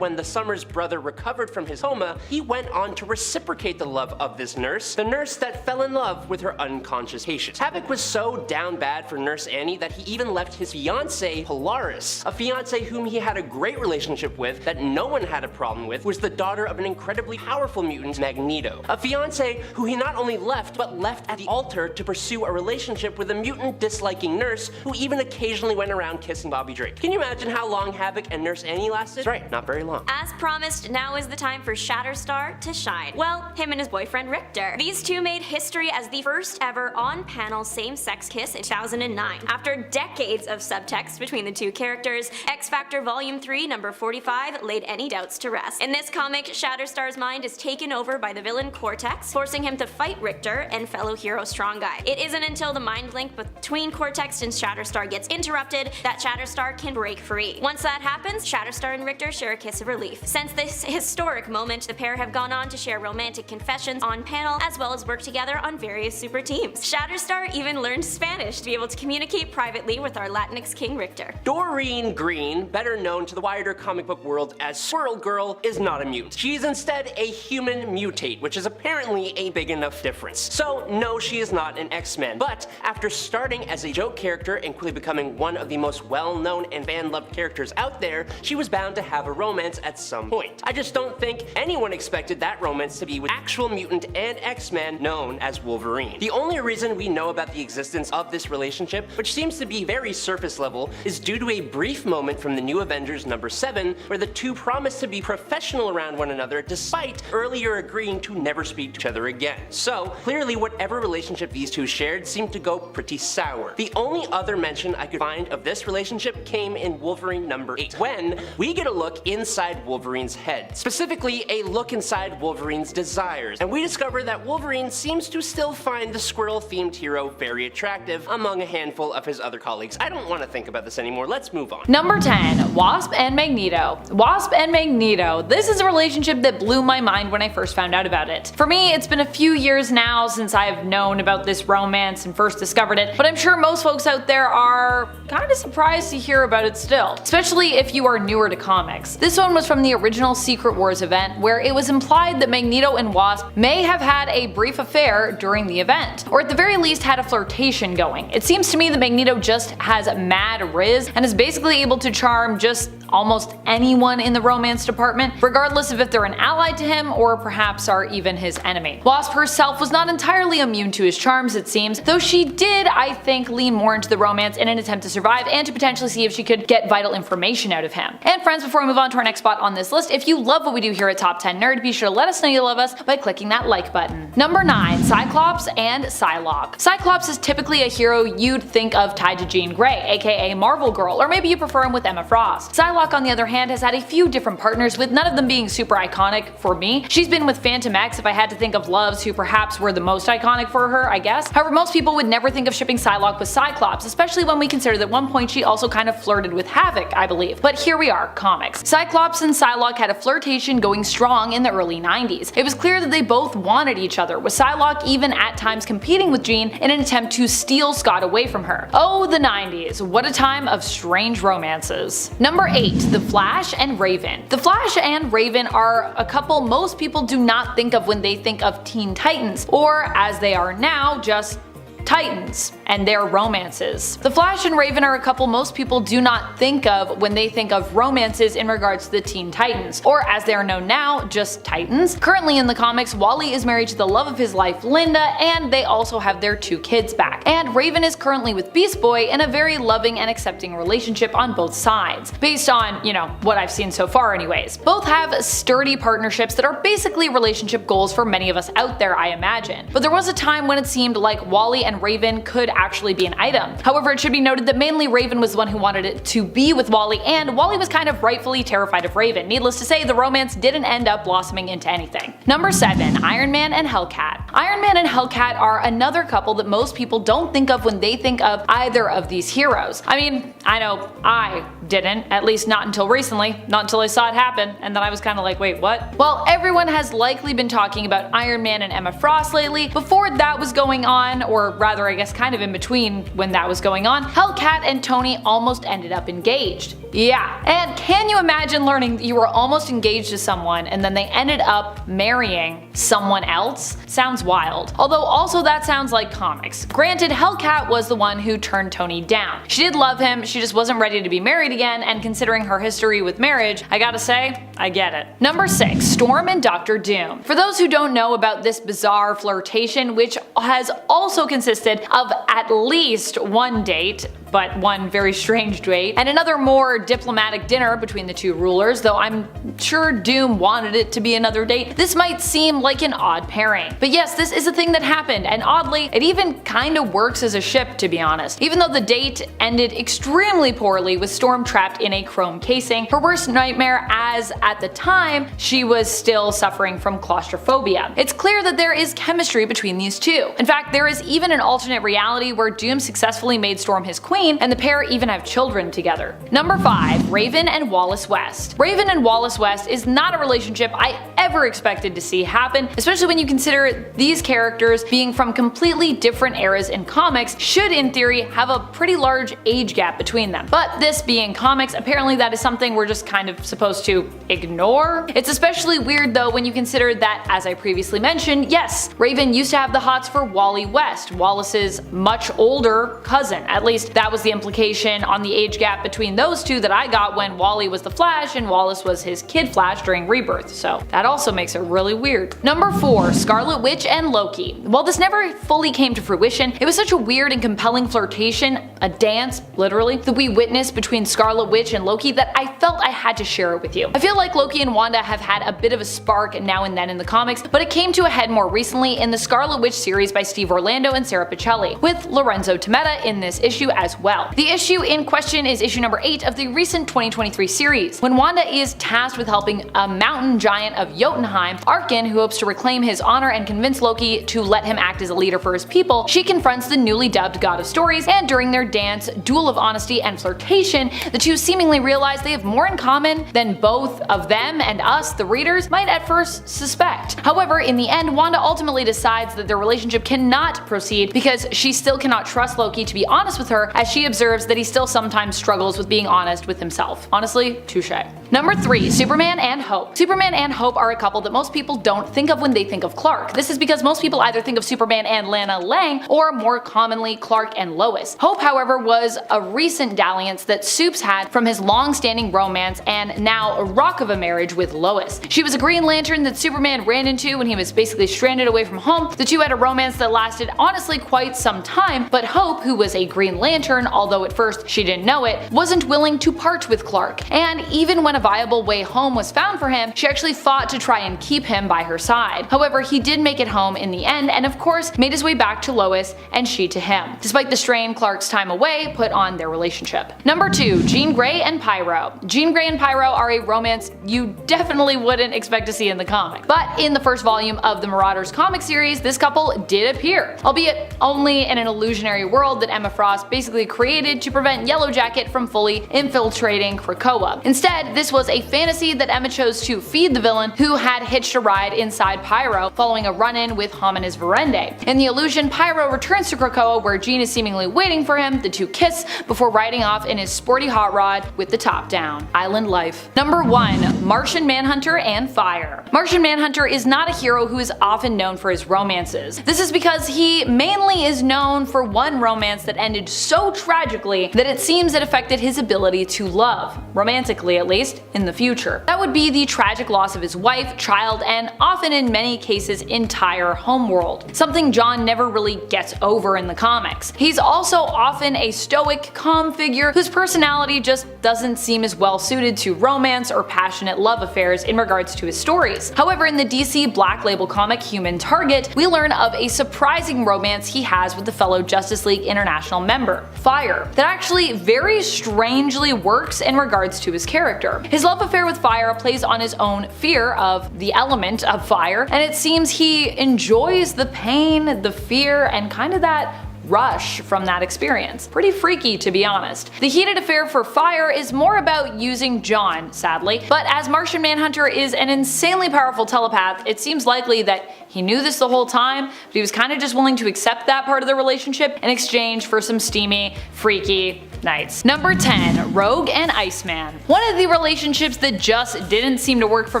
Speaker 4: when the Summers brother recovered from his coma, he went on to reciprocate the love of this nurse, the nurse that fell in love with her unconscious patient. Havoc was so down bad for Nurse Annie that he even left his fiancée, Polaris, a fiancée whom he had a great relationship with that no one had a problem with, was the daughter of an incredibly powerful mutant, Magneto. A fiancée who he not only left, but left at the altar to pursue a relationship with a mutant disliking nurse who even occasionally went around kissing Bobby Drake. Can you imagine how long Havoc and Nurse Annie lasted? Right, not very long.
Speaker 3: As promised, now is the time for Shatterstar to shine. Well, him and his boyfriend Richter. These two made history as the first ever on-panel same-sex kiss in 2009. After decades of subtext between the two characters, X Factor Volume 3, number 45 laid any doubts to rest. In this comic, Shatterstar's mind is taken over by the villain Cortex, forcing him to fight Richter and fellow hero Strong Guy. It isn't until the mind link between Cortex and Shatterstar gets interrupted that Shatterstar can break free. Once that happens, Shatterstar and Richter share a kiss of relief. Since this historic moment, the pair have gone on to share romantic confessions on panel, as well as work together on various super teams. Shatterstar even learned Spanish to be able to communicate privately with our Latinx king Richter.
Speaker 4: Doreen Green, better known to the wider comic book world as Squirrel Girl, is not a mutant. She is instead a human mutate, which is apparently a big enough difference. So no, she is not an X-Men, but after starting as a joke character and quickly becoming one of the most well-known and fan-loved characters out there, she was bound to have a romance at some point. I just don't think anyone expected that romance to be with actual mutant and X-Men known as Wolverine. The only reason we know about the existence of this relationship, which seems to be very surface level, is due to a brief moment from the New Avengers number 7 where the two promise to be professional around one another despite earlier agreeing to never speak to each other again. So clearly whatever relationship these two shared seemed to go pretty sour. The only other mention I could find of this relationship came in Wolverine number 8, when we get a look inside Wolverine's head. Specifically, a look inside Wolverine's desires, and we discover that Wolverine seems to still find the squirrel-themed hero very attractive among a handful of his other colleagues. I don't want to think about this anymore, let's move on.
Speaker 1: Number 10. Wasp and Magneto. Wasp and Magneto. This is a relationship that blew my mind when I first found out about it. For me, it's been a few years now since I've known about this romance and first discovered it, but I'm sure most folks out there are kinda surprised to hear about it still, especially if you are newer to comics. This one was from the original Secret Wars event, where it was implied that Magneto and Wasp may have had a brief affair during the event, or at the very least had a flirtation going. It seems to me that Magneto just has mad riz and is basically able to charm just almost anyone in the romance department, regardless of if they're an ally to him or perhaps are even his enemy. Wasp herself was not entirely immune to his charms, it seems, though she did, I think, lean more into the romance in an attempt to survive and to potentially see if she could get vital information out of him. And friends, before we move on to our next spot on this list, if you love what we do here at Top 10 Nerd, be sure to let us know you love us by clicking that like button. Number 9. Cyclops and Psylocke. Cyclops is typically a hero you'd think of tied to Jean Grey, aka Marvel Girl, or maybe you prefer him with Emma Frost. Psylocke, on the other hand, has had a few different partners, with none of them being super iconic for me. She's been with Phantom X if I had to think of loves who perhaps were the most iconic for her, I guess. However, most people would never think of shipping Psylocke with Cyclops, especially when we consider that at one point she also kind of flirted with Havoc, I believe. But here we are, comics. Cyclops and Psylocke had a flirtation going strong in the early 90s. It was clear that they both wanted each other, with Psylocke even at times competing with Jean in an attempt to steal Scott away from her. Oh, the 90s, what a time of strange romances. Number 8. The Flash and Raven. The Flash and Raven are a couple most people do not think of when they think of Teen Titans, or as they are now, just Titans and their romances. The Flash and Raven are a couple most people do not think of when they think of romances in regards to the Teen Titans, or as they are known now, just Titans. Currently in the comics, Wally is married to the love of his life, Linda, and they also have their 2 kids back. And Raven is currently with Beast Boy in a very loving and accepting relationship on both sides, based on, you know, what I've seen so far anyways. Both have sturdy partnerships that are basically relationship goals for many of us out there, I imagine. But there was a time when it seemed like Wally and and Raven could actually be an item. However, it should be noted that mainly Raven was the one who wanted it to be with Wally, and Wally was kind of rightfully terrified of Raven. Needless to say, the romance didn't end up blossoming into anything. Number 7. Iron Man and Hellcat. Iron Man and Hellcat are another couple that most people don't think of when they think of either of these heroes. I mean, I know I didn't, at least not until recently, not until I saw it happen, and then I was kind of like, wait, what? Well, everyone has likely been talking about Iron Man and Emma Frost lately. Before that was going on, or rather I guess kind of in between when that was going on, Hellcat and Tony almost ended up engaged. Yeah, and can you imagine learning that you were almost engaged to someone and then they ended up marrying someone else? Sounds wild. Although also that sounds like comics. Granted, Hellcat was the one who turned Tony down. She did love him, she just wasn't ready to be married again, and considering her history with marriage, I gotta say, I get it. Number 6. Storm and Dr. Doom. For those who don't know about this bizarre flirtation, which has also consisted of at least one date, but one very strange date, and another more diplomatic dinner between the two rulers, though I'm sure Doom wanted it to be another date, this might seem like an odd pairing. But yes, this is a thing that happened, and oddly, it even kinda works as a ship, to be honest. Even though the date ended extremely poorly with Storm trapped in a chrome casing, her worst nightmare as, at the time, she was still suffering from claustrophobia. It's clear that there is chemistry between these two. In fact, there is even an alternate reality where Doom successfully made Storm his queen, and the pair even have children together. Number 5. Raven and Wallace West. Raven and Wallace West is not a relationship I ever expected to see happen, especially when you consider these characters being from completely different eras in comics should in theory have a pretty large age gap between them. But this being comics, apparently that is something we're just kind of supposed to ignore. It's especially weird though when you consider that, as I previously mentioned, yes, Raven used to have the hots for Wally West, Wallace's much older cousin. At least that was the implication on the age gap between those two that I got when Wally was the Flash and Wallace was his kid Flash during Rebirth, so that also makes it really weird. Number 4. Scarlet Witch and Loki. While this never fully came to fruition, it was such a weird and compelling flirtation, a dance, literally, that we witnessed between Scarlet Witch and Loki that I felt I had to share it with you. I feel like Loki and Wanda have had a bit of a spark now and then in the comics, but it came to a head more recently in the Scarlet Witch series by Steve Orlando and Sarah Pichelli, with Lorenzo Tometa in this issue as well. The issue in question is issue number 8 of the recent 2023 series. When Wanda is tasked with helping a mountain giant of Jotunheim, Arkin, who hopes to reclaim his honor and convince Loki to let him act as a leader for his people, she confronts the newly dubbed God of Stories, and during their dance, duel of honesty and flirtation, the two seemingly realize they have more in common than both of them and us, the readers, might at first suspect. However, in the end, Wanda ultimately decides that their relationship cannot proceed because she still cannot trust Loki to be honest with her, as she observes that he still sometimes struggles with being honest with himself. Honestly, touché. Number 3. Superman and Hope. Superman and Hope are a couple that most people don't think of when they think of Clark. This is because most people either think of Superman and Lana Lang, or more commonly Clark and Lois. Hope, however, was a recent dalliance that Supes had from his long-standing romance and now a rock of a marriage with Lois. She was a Green Lantern that Superman ran into when he was basically stranded away from home. The two had a romance that lasted honestly quite some time, but Hope, who was a Green Lantern, although at first she didn't know it, wasn't willing to part with Clark. And even when a viable way home was found for him, she actually fought to try and keep him by her side. However, he did make it home in the end, and of course made his way back to Lois and she to him, despite the strain Clark's time away put on their relationship. Number 2. Jean Grey and Pyro. Jean Grey and Pyro are a romance you definitely wouldn't expect to see in the comic. But in the first volume of the Marauders comic series, this couple did appear, albeit only in an illusionary world that Emma Frost basically created to prevent Yellowjacket from fully infiltrating Krakoa. Instead, this was a fantasy that Emma chose to feed the villain, who had hitched a ride inside Pyro following a run-in with Hominis Verende. In the illusion, Pyro returns to Krakoa where Jean is seemingly waiting for him. The two kiss before riding off in his sporty hot rod with the top down. Island life. Number 1. Martian Manhunter and Fire. Martian Manhunter is not a hero who is often known for his romances. This is because he mainly is known for one romance that ended so tragically that it seems it affected his ability to love, romantically at least. faced in the future. That would be the tragic loss of his wife, child, and often in many cases entire homeworld, something John never really gets over in the comics. He's also often a stoic, calm figure whose personality just doesn't seem as well suited to romance or passionate love affairs in regards to his stories. However, in the DC Black Label comic Human Target, we learn of a surprising romance he has with the fellow Justice League International member, Fire, that actually very strangely works in regards to his character. His love affair with Fire plays on his own fear of the element of fire, and it seems he enjoys the pain, the fear, and kind of that rush from that experience. Pretty freaky, to be honest. The heated affair for Fire is more about using John, sadly, but as Martian Manhunter is an insanely powerful telepath, it seems likely that he knew this the whole time, but he was kind of just willing to accept that part of the relationship in exchange for some steamy, freaky nights. Number 10. Rogue and Iceman. One of the relationships that just didn't seem to work for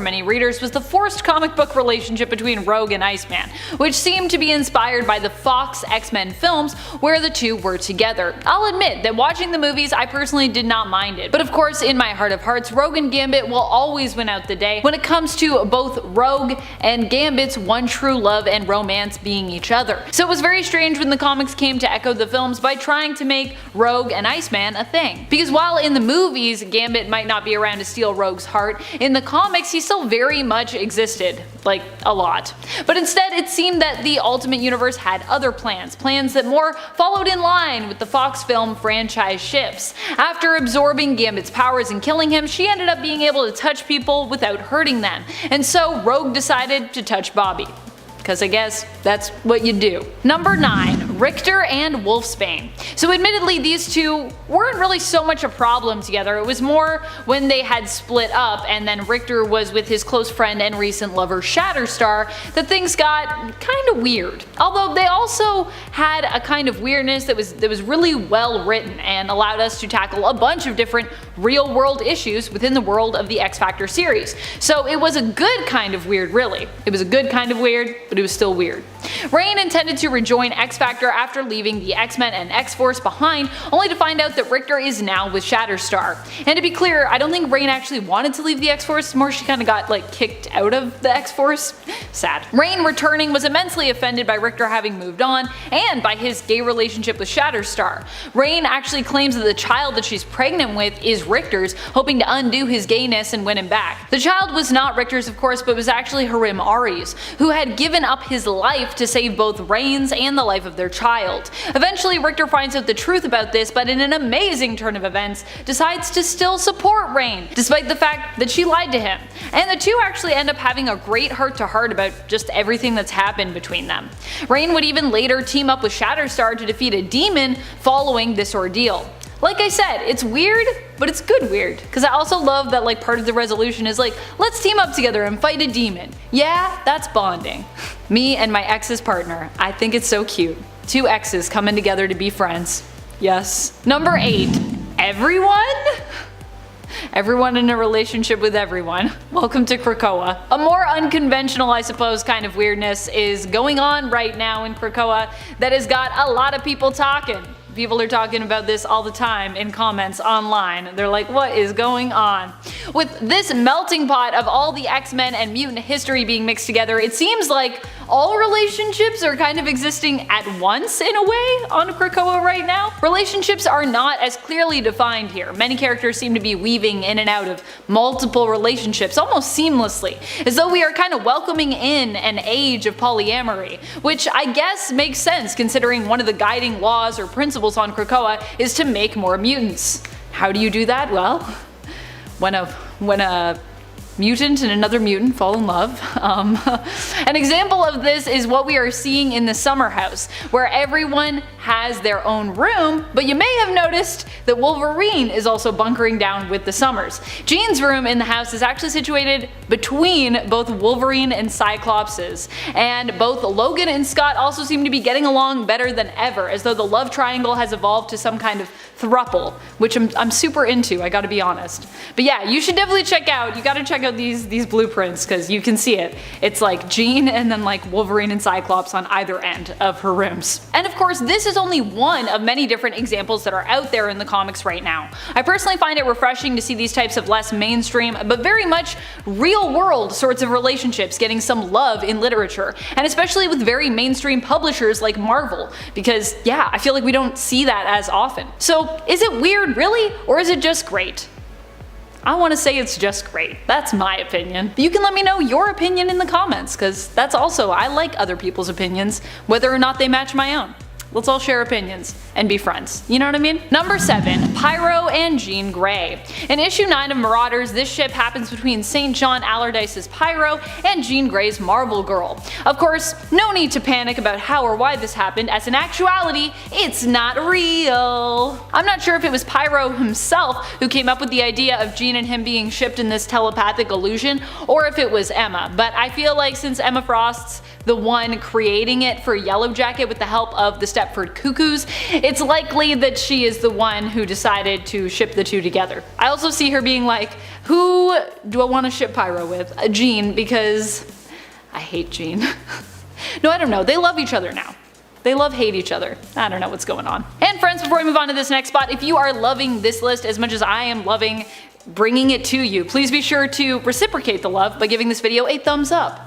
Speaker 1: many readers was the forced comic book relationship between Rogue and Iceman, which seemed to be inspired by the Fox X-Men films where the two were together. I'll admit that watching the movies I personally did not mind it, but of course in my heart of hearts Rogue and Gambit will always win out the day when it comes to both Rogue and Gambit's one true love and romance being each other. So it was very strange when the comics came to echo the films by trying to make Rogue and Iceman a thing. Because while in the movies Gambit might not be around to steal Rogue's heart, in the comics he still very much existed. Like, a lot. But instead it seemed that the Ultimate Universe had other plans that more followed in line with the Fox film franchise ships. After absorbing Gambit's powers and killing him, she ended up being able to touch people without hurting them, and so Rogue decided to touch Bobby. Because I guess that's what you do. Number 9. Richter and Wolfsbane. So admittedly these two weren't really so much a problem together, it was more when they had split up and then Richter was with his close friend and recent lover Shatterstar that things got kind of weird. Although they also had a kind of weirdness that was really well written and allowed us to tackle a bunch of different real world issues within the world of the X Factor series. So it was a good kind of weird, really. It was a good kind of weird, but it was still weird. Reign intended to rejoin X Factor after leaving the X-Men and X-Force behind, only to find out that Richter is now with Shatterstar. And to be clear, I don't think Reign actually wanted to leave the X-Force, more she kinda got like kicked out of the X-Force. Sad. Reign returning was immensely offended by Richter having moved on, and by his gay relationship with Shatterstar. Reign actually claims that the child that she's pregnant with is Richter's, hoping to undo his gayness and win him back. The child was not Richter's of course, but was actually Harim Ari's, who had given up his life to save both Reign's and the life of their child. Eventually Richter finds out the truth about this, but in an amazing turn of events decides to still support Reign, despite the fact that she lied to him. And the two actually end up having a great heart-to-heart about just everything that's happened between them. Reign would even later team up with Shatterstar to defeat a demon following this ordeal. Like I said, it's weird, but it's good weird. Because I also love that like part of the resolution is like, let's team up together and fight a demon. Yeah, that's bonding. Me and my ex's partner. I think it's so cute. Two exes coming together to be friends. Yes. Number 8. Everyone? Everyone in a relationship with everyone. Welcome to Krakoa. A more unconventional, I suppose, kind of weirdness is going on right now in Krakoa that has got a lot of people talking. People are talking about this all the time in comments online. They're like, what is going on? With this melting pot of all the X-Men and mutant history being mixed together, it seems like all relationships are kind of existing at once in a way on Krakoa right now. Relationships are not as clearly defined here. Many characters seem to be weaving in and out of multiple relationships almost seamlessly, as though we are kind of welcoming in an age of polyamory, which I guess makes sense considering one of the guiding laws or principles on Krakoa is to make more mutants. How do you do that? Well, when a mutant and another mutant fall in love. An example of this is what we are seeing in the summer house, where everyone has their own room, but you may have noticed that Wolverine is also bunkering down with the Summers. Jean's room in the house is actually situated between both Wolverine and Cyclops's, and both Logan and Scott also seem to be getting along better than ever, as though the love triangle has evolved to some kind of thruple, which I'm super into, I gotta be honest. But yeah, you should definitely you gotta check out these blueprints, because you can see it. It's like Jean and then like Wolverine and Cyclops on either end of her rooms. And of course this is only one of many different examples that are out there in the comics right now. I personally find it refreshing to see these types of less mainstream, but very much real world sorts of relationships getting some love in literature, and especially with very mainstream publishers like Marvel, because yeah, I feel like we don't see that as often. So is it weird really, or is it just great? I want to say it's just great. That's my opinion. But you can let me know your opinion in the comments, because that's also, I like other people's opinions, whether or not they match my own. Let's all share opinions and be friends. You know what I mean? Number 7. Pyro and Jean Grey. In issue 9 of Marauders, this ship happens between St. John Allardyce's Pyro and Jean Grey's Marvel Girl. Of course, no need to panic about how or why this happened, as in actuality, it's not real. I'm not sure if it was Pyro himself who came up with the idea of Jean and him being shipped in this telepathic illusion, or if it was Emma, but I feel like since Emma Frost's the one creating it for Yellow Jacket with the help of the Stepford Cuckoos, it's likely that she is the one who decided to ship the two together. I also see her being like, who do I want to ship Pyro with? Jean, because I hate Jean. No, I don't know, they love each other now. They hate each other. I don't know what's going on. And friends, before we move on to this next spot, if you are loving this list as much as I am loving bringing it to you, please be sure to reciprocate the love by giving this video a thumbs up.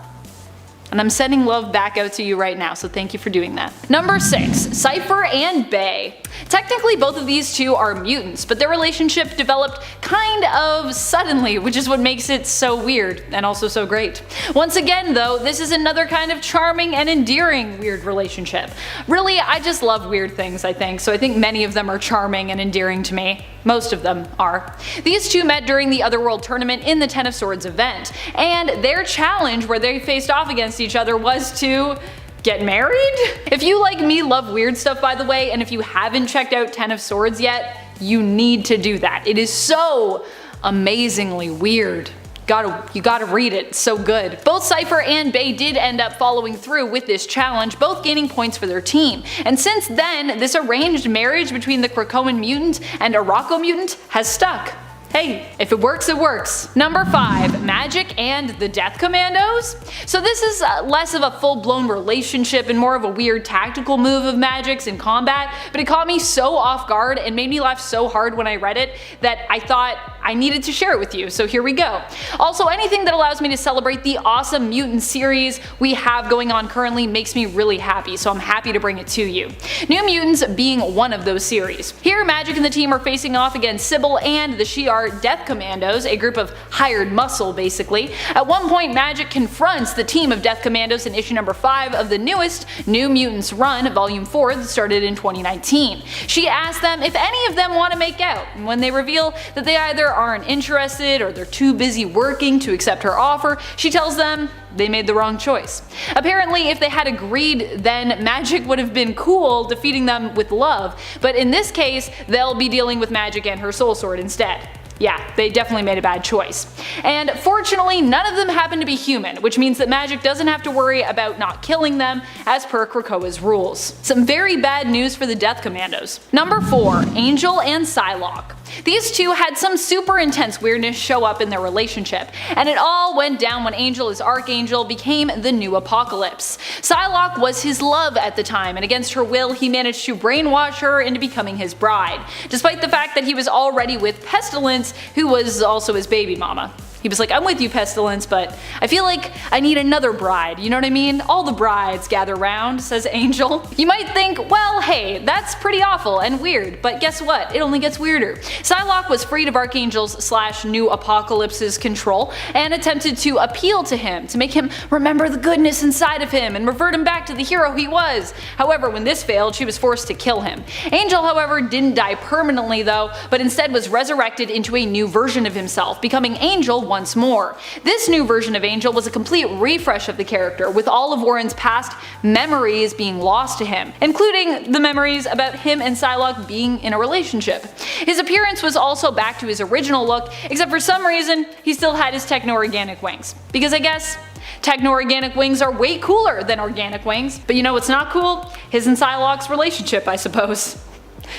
Speaker 1: And I'm sending love back out to you right now, so thank you for doing that. Number 6. Cypher and Bay. Technically both of these two are mutants, but their relationship developed kind of suddenly, which is what makes it so weird and also so great. Once again though, this is another kind of charming and endearing weird relationship. Really, I just love weird things, I think, so I think many of them are charming and endearing to me. Most of them are. These two met during the Otherworld tournament in the Ten of Swords event, and their challenge where they faced off against each other was to get married? If you like me love weird stuff by the way, and if you haven't checked out Ten of Swords yet, you need to do that. It is so amazingly weird. You gotta read it, it's so good. Both Cypher and Bay did end up following through with this challenge, both gaining points for their team. And since then, this arranged marriage between the Krakoan mutant and Arrako mutant has stuck. Hey, if it works, it works. Number 5. Magic and the Death Commandos. So this is less of a full-blown relationship and more of a weird tactical move of Magic's in combat, but it caught me so off guard and made me laugh so hard when I read it that I thought I needed to share it with you, so here we go. Also, anything that allows me to celebrate the awesome mutant series we have going on currently makes me really happy, so I'm happy to bring it to you. New Mutants being one of those series. Here, Magic and the team are facing off against Sybil and the Shi'ar Death Commandos, a group of hired muscle basically. At one point, Magic confronts the team of Death Commandos in issue number 5 of the newest New Mutants run, volume 4, that started in 2019. She asks them if any of them want to make out, and when they reveal that they either aren't interested or they're too busy working to accept her offer, she tells them they made the wrong choice. Apparently, if they had agreed, then Magic would have been cool defeating them with love, but in this case, they'll be dealing with Magic and her soul sword instead. Yeah, they definitely made a bad choice. And fortunately, none of them happen to be human, which means that Magic doesn't have to worry about not killing them as per Krakoa's rules. Some very bad news for the Death Commandos. Number 4. Angel and Psylocke. These two had some super intense weirdness show up in their relationship, and it all went down when Angel as Archangel became the new Apocalypse. Psylocke was his love at the time, and against her will he managed to brainwash her into becoming his bride, despite the fact that he was already with Pestilence, who was also his baby mama. He was like, I'm with you, Pestilence, but I feel like I need another bride, you know what I mean? All the brides gather round, says Angel. You might think, well, hey, that's pretty awful and weird, but guess what? It only gets weirder. Psylocke was freed of Archangel's / New Apocalypse's control and attempted to appeal to him, to make him remember the goodness inside of him and revert him back to the hero he was. However, when this failed, she was forced to kill him. Angel, however, didn't die permanently though, but instead was resurrected into a new version of himself, becoming Angel once more. This new version of Angel was a complete refresh of the character, with all of Warren's past memories being lost to him, including the memories about him and Psylocke being in a relationship. His appearance was also back to his original look, except for some reason he still had his techno-organic wings. Because I guess techno-organic wings are way cooler than organic wings, but you know what's not cool? His and Psylocke's relationship, I suppose.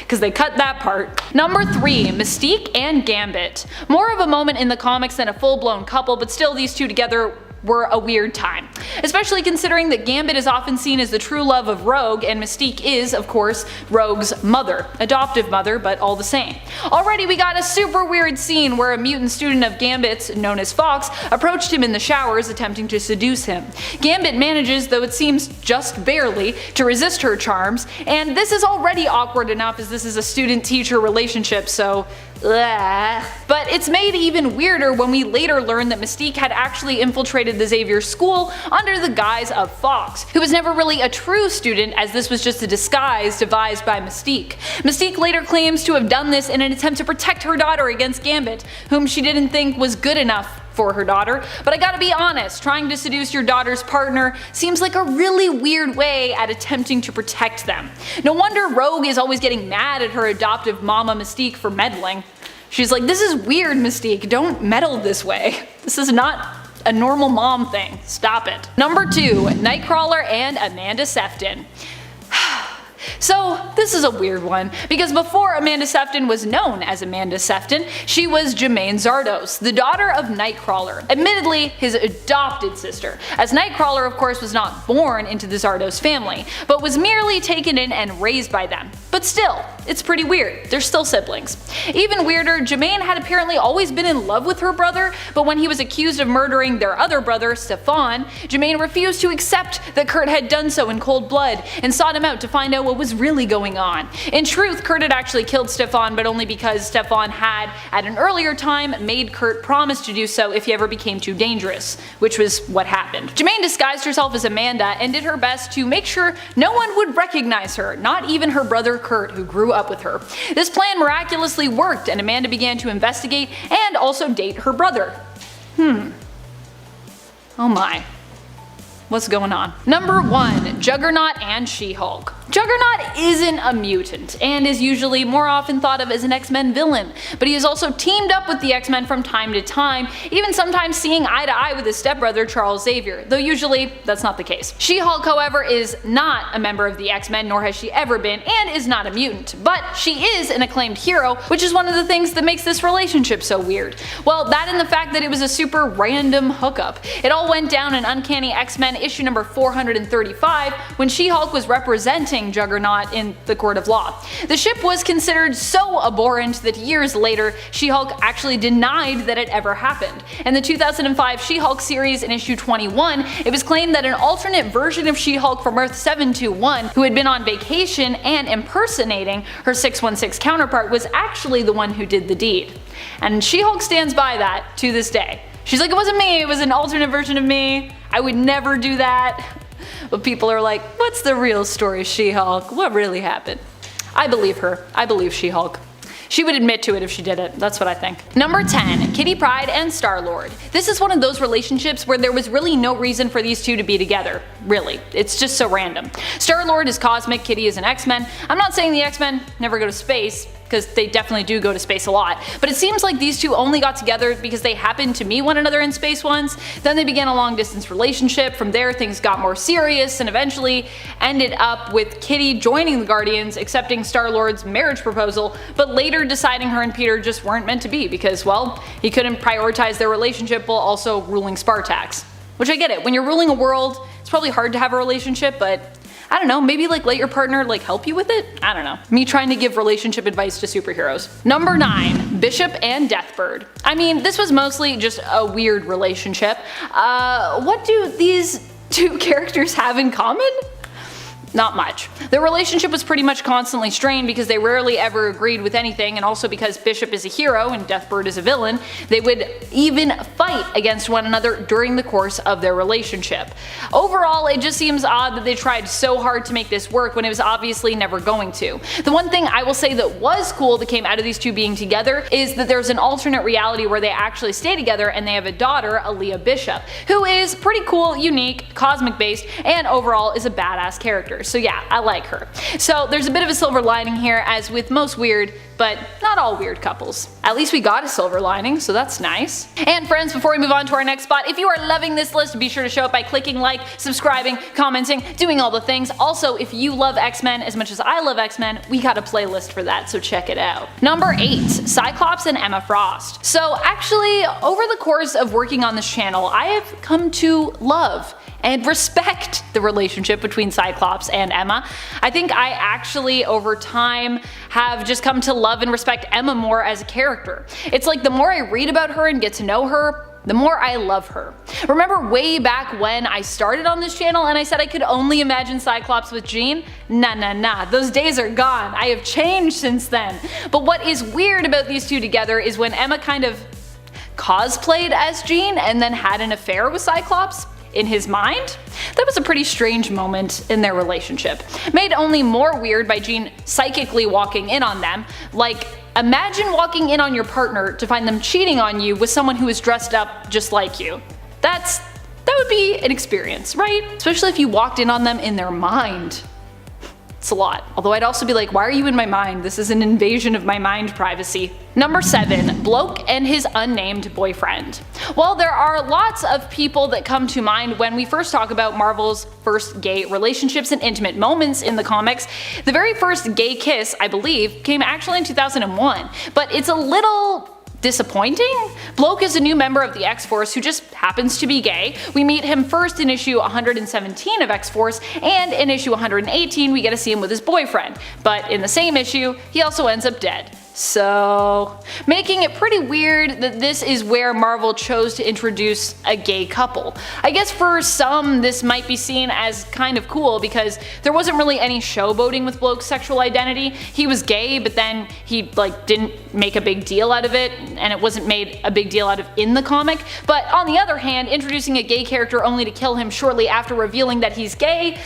Speaker 1: Because they cut that part. Number 3. Mystique and Gambit. More of a moment in the comics than a full-blown couple, but still these two together were a weird time, especially considering that Gambit is often seen as the true love of Rogue, and Mystique is, of course, Rogue's mother. Adoptive mother, but all the same. Already we got a super weird scene where a mutant student of Gambit's, known as Fox, approached him in the showers attempting to seduce him. Gambit manages, though it seems just barely, to resist her charms, and this is already awkward enough as this is a student-teacher relationship, so but it's made even weirder when we later learn that Mystique had actually infiltrated the Xavier school under the guise of Fox, who was never really a true student as this was just a disguise devised by Mystique. Mystique later claims to have done this in an attempt to protect her daughter against Gambit, whom she didn't think was good enough for her daughter, but I gotta be honest, trying to seduce your daughter's partner seems like a really weird way at attempting to protect them. No wonder Rogue is always getting mad at her adoptive mama Mystique for meddling. She's like, this is weird, Mystique, don't meddle this way. This is not a normal mom thing, stop it. Number 2, Nightcrawler and Amanda Sefton. So this is a weird one, because before Amanda Sefton was known as Amanda Sefton, she was Jermaine Zardos, the daughter of Nightcrawler, admittedly his adopted sister, as Nightcrawler of course was not born into the Zardos family, but was merely taken in and raised by them. But still, it's pretty weird, they're still siblings. Even weirder, Jermaine had apparently always been in love with her brother, but when he was accused of murdering their other brother, Stefan, Jermaine refused to accept that Kurt had done so in cold blood, and sought him out to find out what was really going on. In truth, Kurt had actually killed Stefan, but only because Stefan had, at an earlier time, made Kurt promise to do so if he ever became too dangerous, which was what happened. Jermaine disguised herself as Amanda and did her best to make sure no one would recognize her, not even her brother Kurt, who grew up with her. This plan miraculously worked, and Amanda began to investigate and also date her brother. Oh my. What's going on? Number 1, Juggernaut and She-Hulk. Juggernaut isn't a mutant, and is usually more often thought of as an X-Men villain, but he has also teamed up with the X-Men from time to time, even sometimes seeing eye to eye with his stepbrother Charles Xavier, though usually that's not the case. She-Hulk, however, is not a member of the X-Men, nor has she ever been, and is not a mutant, but she is an acclaimed hero, which is one of the things that makes this relationship so weird. Well, that and the fact that it was a super random hookup. It all went down in Uncanny X-Men issue number 435 when She-Hulk was representing Juggernaut in the court of law. The ship was considered so abhorrent that years later, She-Hulk actually denied that it ever happened. In the 2005 She-Hulk series in issue 21, it was claimed that an alternate version of She-Hulk from Earth 721, who had been on vacation and impersonating her 616 counterpart, was actually the one who did the deed. And She-Hulk stands by that to this day. She's like, it wasn't me, it was an alternate version of me, I would never do that. But people are like, what's the real story, She-Hulk? What really happened? I believe her. I believe She-Hulk. She would admit to it if she did it, that's what I think. Number 10, Kitty Pryde and Starlord. This is one of those relationships where there was really no reason for these two to be together, really. It's just so random. Starlord is cosmic, Kitty is an X-Men. I'm not saying the X-Men never go to space, because they definitely do go to space a lot, but it seems like these two only got together because they happened to meet one another in space once, then they began a long distance relationship, from there things got more serious, and eventually ended up with Kitty joining the Guardians, accepting Star-Lord's marriage proposal, but later deciding her and Peter just weren't meant to be because, well, he couldn't prioritize their relationship while also ruling Spartax. Which I get it, when you're ruling a world, it's probably hard to have a relationship, but I don't know, maybe like let your partner like help you with it? I don't know. Me trying to give relationship advice to superheroes. Number 9, Bishop and Deathbird. I mean, this was mostly just a weird relationship. What do these two characters have in common? Not much. Their relationship was pretty much constantly strained because they rarely ever agreed with anything, and also because Bishop is a hero and Deathbird is a villain, they would even fight against one another during the course of their relationship. Overall, it just seems odd that they tried so hard to make this work when it was obviously never going to. The one thing I will say that was cool that came out of these two being together is that there's an alternate reality where they actually stay together and they have a daughter, Aaliyah Bishop, who is pretty cool, unique, cosmic based, and overall is a badass character. So yeah, I like her. So there's a bit of a silver lining here, as with most weird, but not all weird couples. At least we got a silver lining, so that's nice. And friends, before we move on to our next spot, if you are loving this list, be sure to show it by clicking like, subscribing, commenting, doing all the things. Also, if you love X-Men as much as I love X-Men, we got a playlist for that, so check it out. Number 8. Cyclops and Emma Frost. So actually, over the course of working on this channel, I have come to love and respect the relationship between Cyclops and Emma. I think I actually, over time, have just come to love and respect Emma more as a character. It's like the more I read about her and get to know her, the more I love her. Remember way back when I started on this channel and I said I could only imagine Cyclops with Jean? Nah, those days are gone. I have changed since then. But what is weird about these two together is when Emma kind of cosplayed as Jean and then had an affair with Cyclops in his mind. That was a pretty strange moment in their relationship, made only more weird by Jean psychically walking in on them. Like, imagine walking in on your partner to find them cheating on you with someone who is dressed up just like you. That would be an experience, right? Especially if you walked in on them in their mind. It's a lot. Although I'd also be like, why are you in my mind? This is an invasion of my mind privacy. Number 7. M.O.D.O.K and his unnamed boyfriend. Well, there are lots of people that come to mind when we first talk about Marvel's first gay relationships and intimate moments in the comics. The very first gay kiss, I believe, came actually in 2001, but it's a little disappointing. M.O.D.O.K is a new member of the X-Force who just happens to be gay. We meet him first in issue 117 of X-Force, and in issue 118 we get to see him with his boyfriend. But in the same issue, he also ends up dead. So, making it pretty weird that this is where Marvel chose to introduce a gay couple. I guess for some this might be seen as kind of cool because there wasn't really any showboating with M.O.D.O.K's sexual identity. He was gay, but then he didn't make a big deal out of it, and it wasn't made a big deal out of in the comic. But on the other hand, introducing a gay character only to kill him shortly after revealing that he's gay,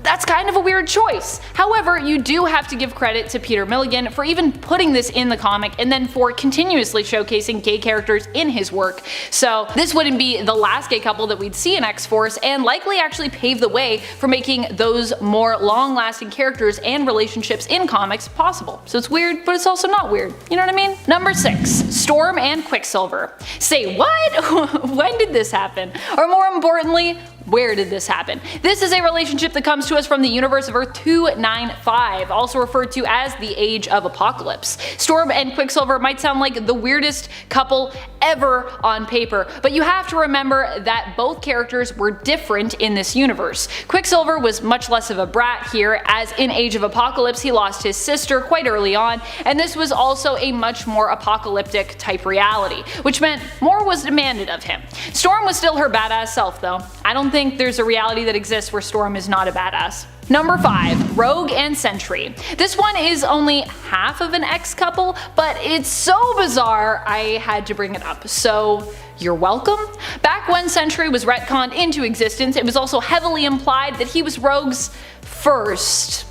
Speaker 1: that's kind of a weird choice. However, you do have to give credit to Peter Milligan for even putting this in the comic and then for continuously showcasing gay characters in his work. So this wouldn't be the last gay couple that we'd see in X-Force, and likely actually pave the way for making those more long-lasting characters and relationships in comics possible. So it's weird, but it's also not weird. You know what I mean? Number 6. Storm and Quicksilver. Say what? When did this happen? Or more importantly, where did this happen? This is a relationship that comes to us from the universe of Earth 295, also referred to as the Age of Apocalypse. Storm and Quicksilver might sound like the weirdest couple ever on paper, but you have to remember that both characters were different in this universe. Quicksilver was much less of a brat here, as in Age of Apocalypse he lost his sister quite early on, and this was also a much more apocalyptic type reality, which meant more was demanded of him. Storm was still her badass self though. I don't think there's a reality that exists where Storm is not a badass. Number 5. Rogue and Sentry. This one is only half of an X couple, but it's so bizarre I had to bring it up. So you're welcome? Back when Sentry was retconned into existence, it was also heavily implied that he was Rogue's first.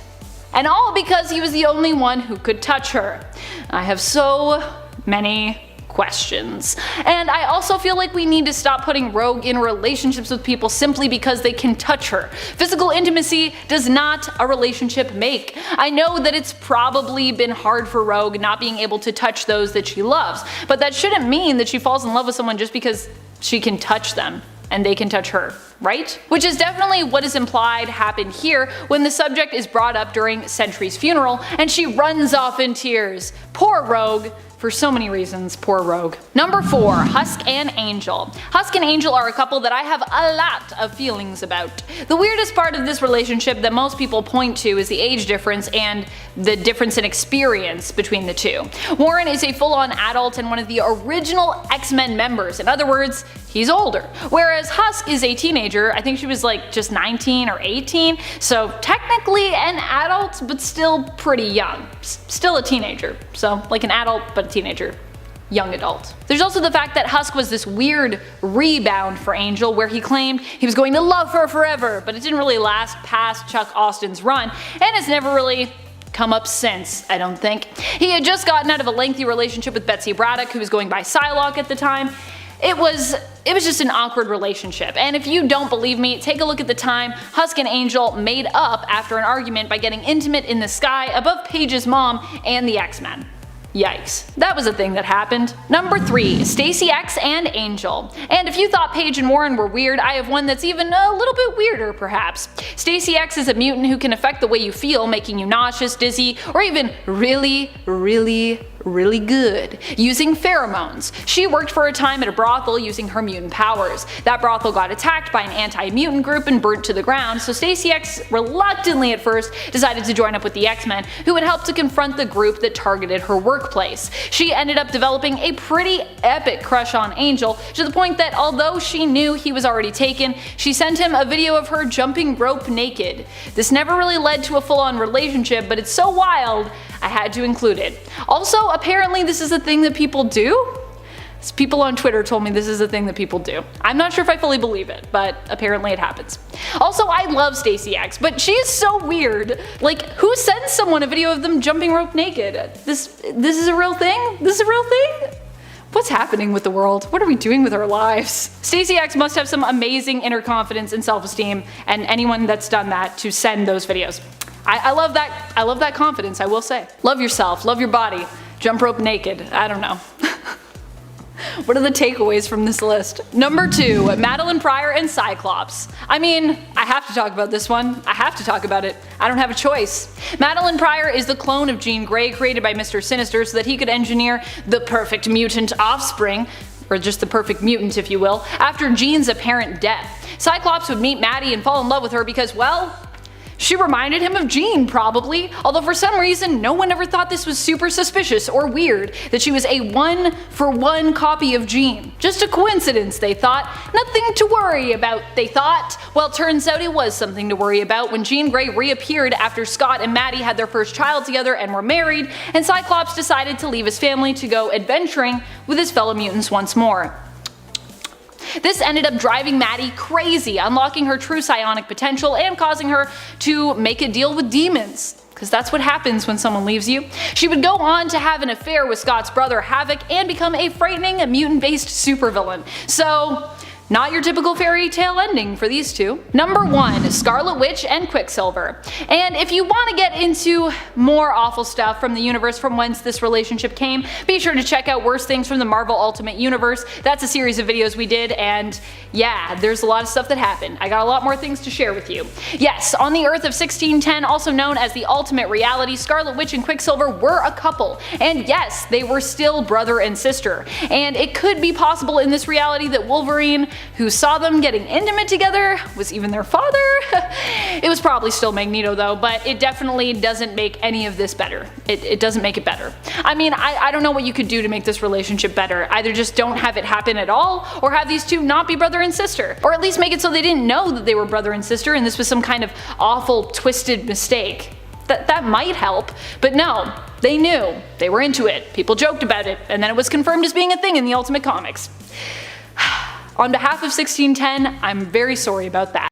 Speaker 1: And all because he was the only one who could touch her. I have so many questions. And I also feel like we need to stop putting Rogue in relationships with people simply because they can touch her. Physical intimacy does not a relationship make. I know that it's probably been hard for Rogue not being able to touch those that she loves, but that shouldn't mean that she falls in love with someone just because she can touch them and they can touch her, right? Which is definitely what is implied happened here when the subject is brought up during Sentry's funeral and she runs off in tears. Poor Rogue. For so many reasons, poor Rogue. Number 4. Husk and Angel. Husk and Angel are a couple that I have a lot of feelings about. The weirdest part of this relationship that most people point to is the age difference and the difference in experience between the two. Warren is a full-on adult and one of the original X-Men members. In other words, he's older. Whereas Husk is a teenager. I think she was like just 19 or 18, so technically an adult but still pretty young. Still a teenager, so like an adult but a teenager. Young adult. There's also the fact that Husk was this weird rebound for Angel where he claimed he was going to love her forever, but it didn't really last past Chuck Austin's run, and it's never really come up since, I don't think. He had just gotten out of a lengthy relationship with Betsy Braddock, who was going by Psylocke at the time, It was just an awkward relationship, and if you don't believe me, take a look at the time Husk and Angel made up after an argument by getting intimate in the sky above Paige's mom and the X-Men. Yikes. That was a thing that happened. Number 3. Stacy X and Angel. And if you thought Paige and Warren were weird, I have one that's even a little bit weirder perhaps. Stacy X is a mutant who can affect the way you feel, making you nauseous, dizzy, or even really good, using pheromones. She worked for a time at a brothel using her mutant powers. That brothel got attacked by an anti-mutant group and burnt to the ground, so Stacy X reluctantly at first decided to join up with the X-Men, who would help to confront the group that targeted her workplace. She ended up developing a pretty epic crush on Angel, to the point that although she knew he was already taken, she sent him a video of her jumping rope naked. This never really led to a full-on relationship, but it's so wild, I had to include it. Also, apparently this is a thing that people do. People on Twitter told me this is a thing that people do. I'm not sure if I fully believe it, but apparently it happens. Also, I love Stacy X, but she is so weird. Like, who sends someone a video of them jumping rope naked? This is a real thing? This is a real thing? What's happening with the world? What are we doing with our lives? Stacy X must have some amazing inner confidence and self-esteem, and anyone that's done that to send those videos. I love that. I love that confidence, I will say. Love yourself, love your body, jump rope naked. I don't know. What are the takeaways from this list? Number 2, Madeline Pryor and Cyclops. I mean, I have to talk about this one. I have to talk about it. I don't have a choice. Madeline Pryor is the clone of Jean Grey created by Mr. Sinister so that he could engineer the perfect mutant offspring, or just the perfect mutant if you will, after Jean's apparent death. Cyclops would meet Maddie and fall in love with her because, well, she reminded him of Jean, probably, although for some reason no one ever thought this was super suspicious or weird that she was a one-for-one copy of Jean. Just a coincidence, they thought. Nothing to worry about, they thought. Well, turns out it was something to worry about when Jean Grey reappeared after Scott and Maddie had their first child together and were married, and Cyclops decided to leave his family to go adventuring with his fellow mutants once more. This ended up driving Maddie crazy, unlocking her true psionic potential and causing her to make a deal with demons. Because that's what happens when someone leaves you. She would go on to have an affair with Scott's brother Havoc and become a frightening mutant-based supervillain. So, not your typical fairy tale ending for these two. Number 1, Scarlet Witch and Quicksilver. And if you want to get into more awful stuff from the universe from whence this relationship came, be sure to check out Worst Things from the Marvel Ultimate Universe. That's a series of videos we did, and yeah, there's a lot of stuff that happened. I got a lot more things to share with you. Yes, on the Earth of 1610, also known as the Ultimate Reality, Scarlet Witch and Quicksilver were a couple. And yes, they were still brother and sister. And it could be possible in this reality that Wolverine, who saw them getting intimate together, was even their father. It was probably still Magneto though, but it definitely doesn't make any of this better. It doesn't make it better. I mean, I don't know what you could do to make this relationship better. Either just don't have it happen at all, or have these two not be brother and sister. Or at least make it so they didn't know that they were brother and sister and this was some kind of awful, twisted mistake. That might help, but no, they knew. They were into it. People joked about it, and then it was confirmed as being a thing in the Ultimate Comics. On behalf of 1610, I'm very sorry about that.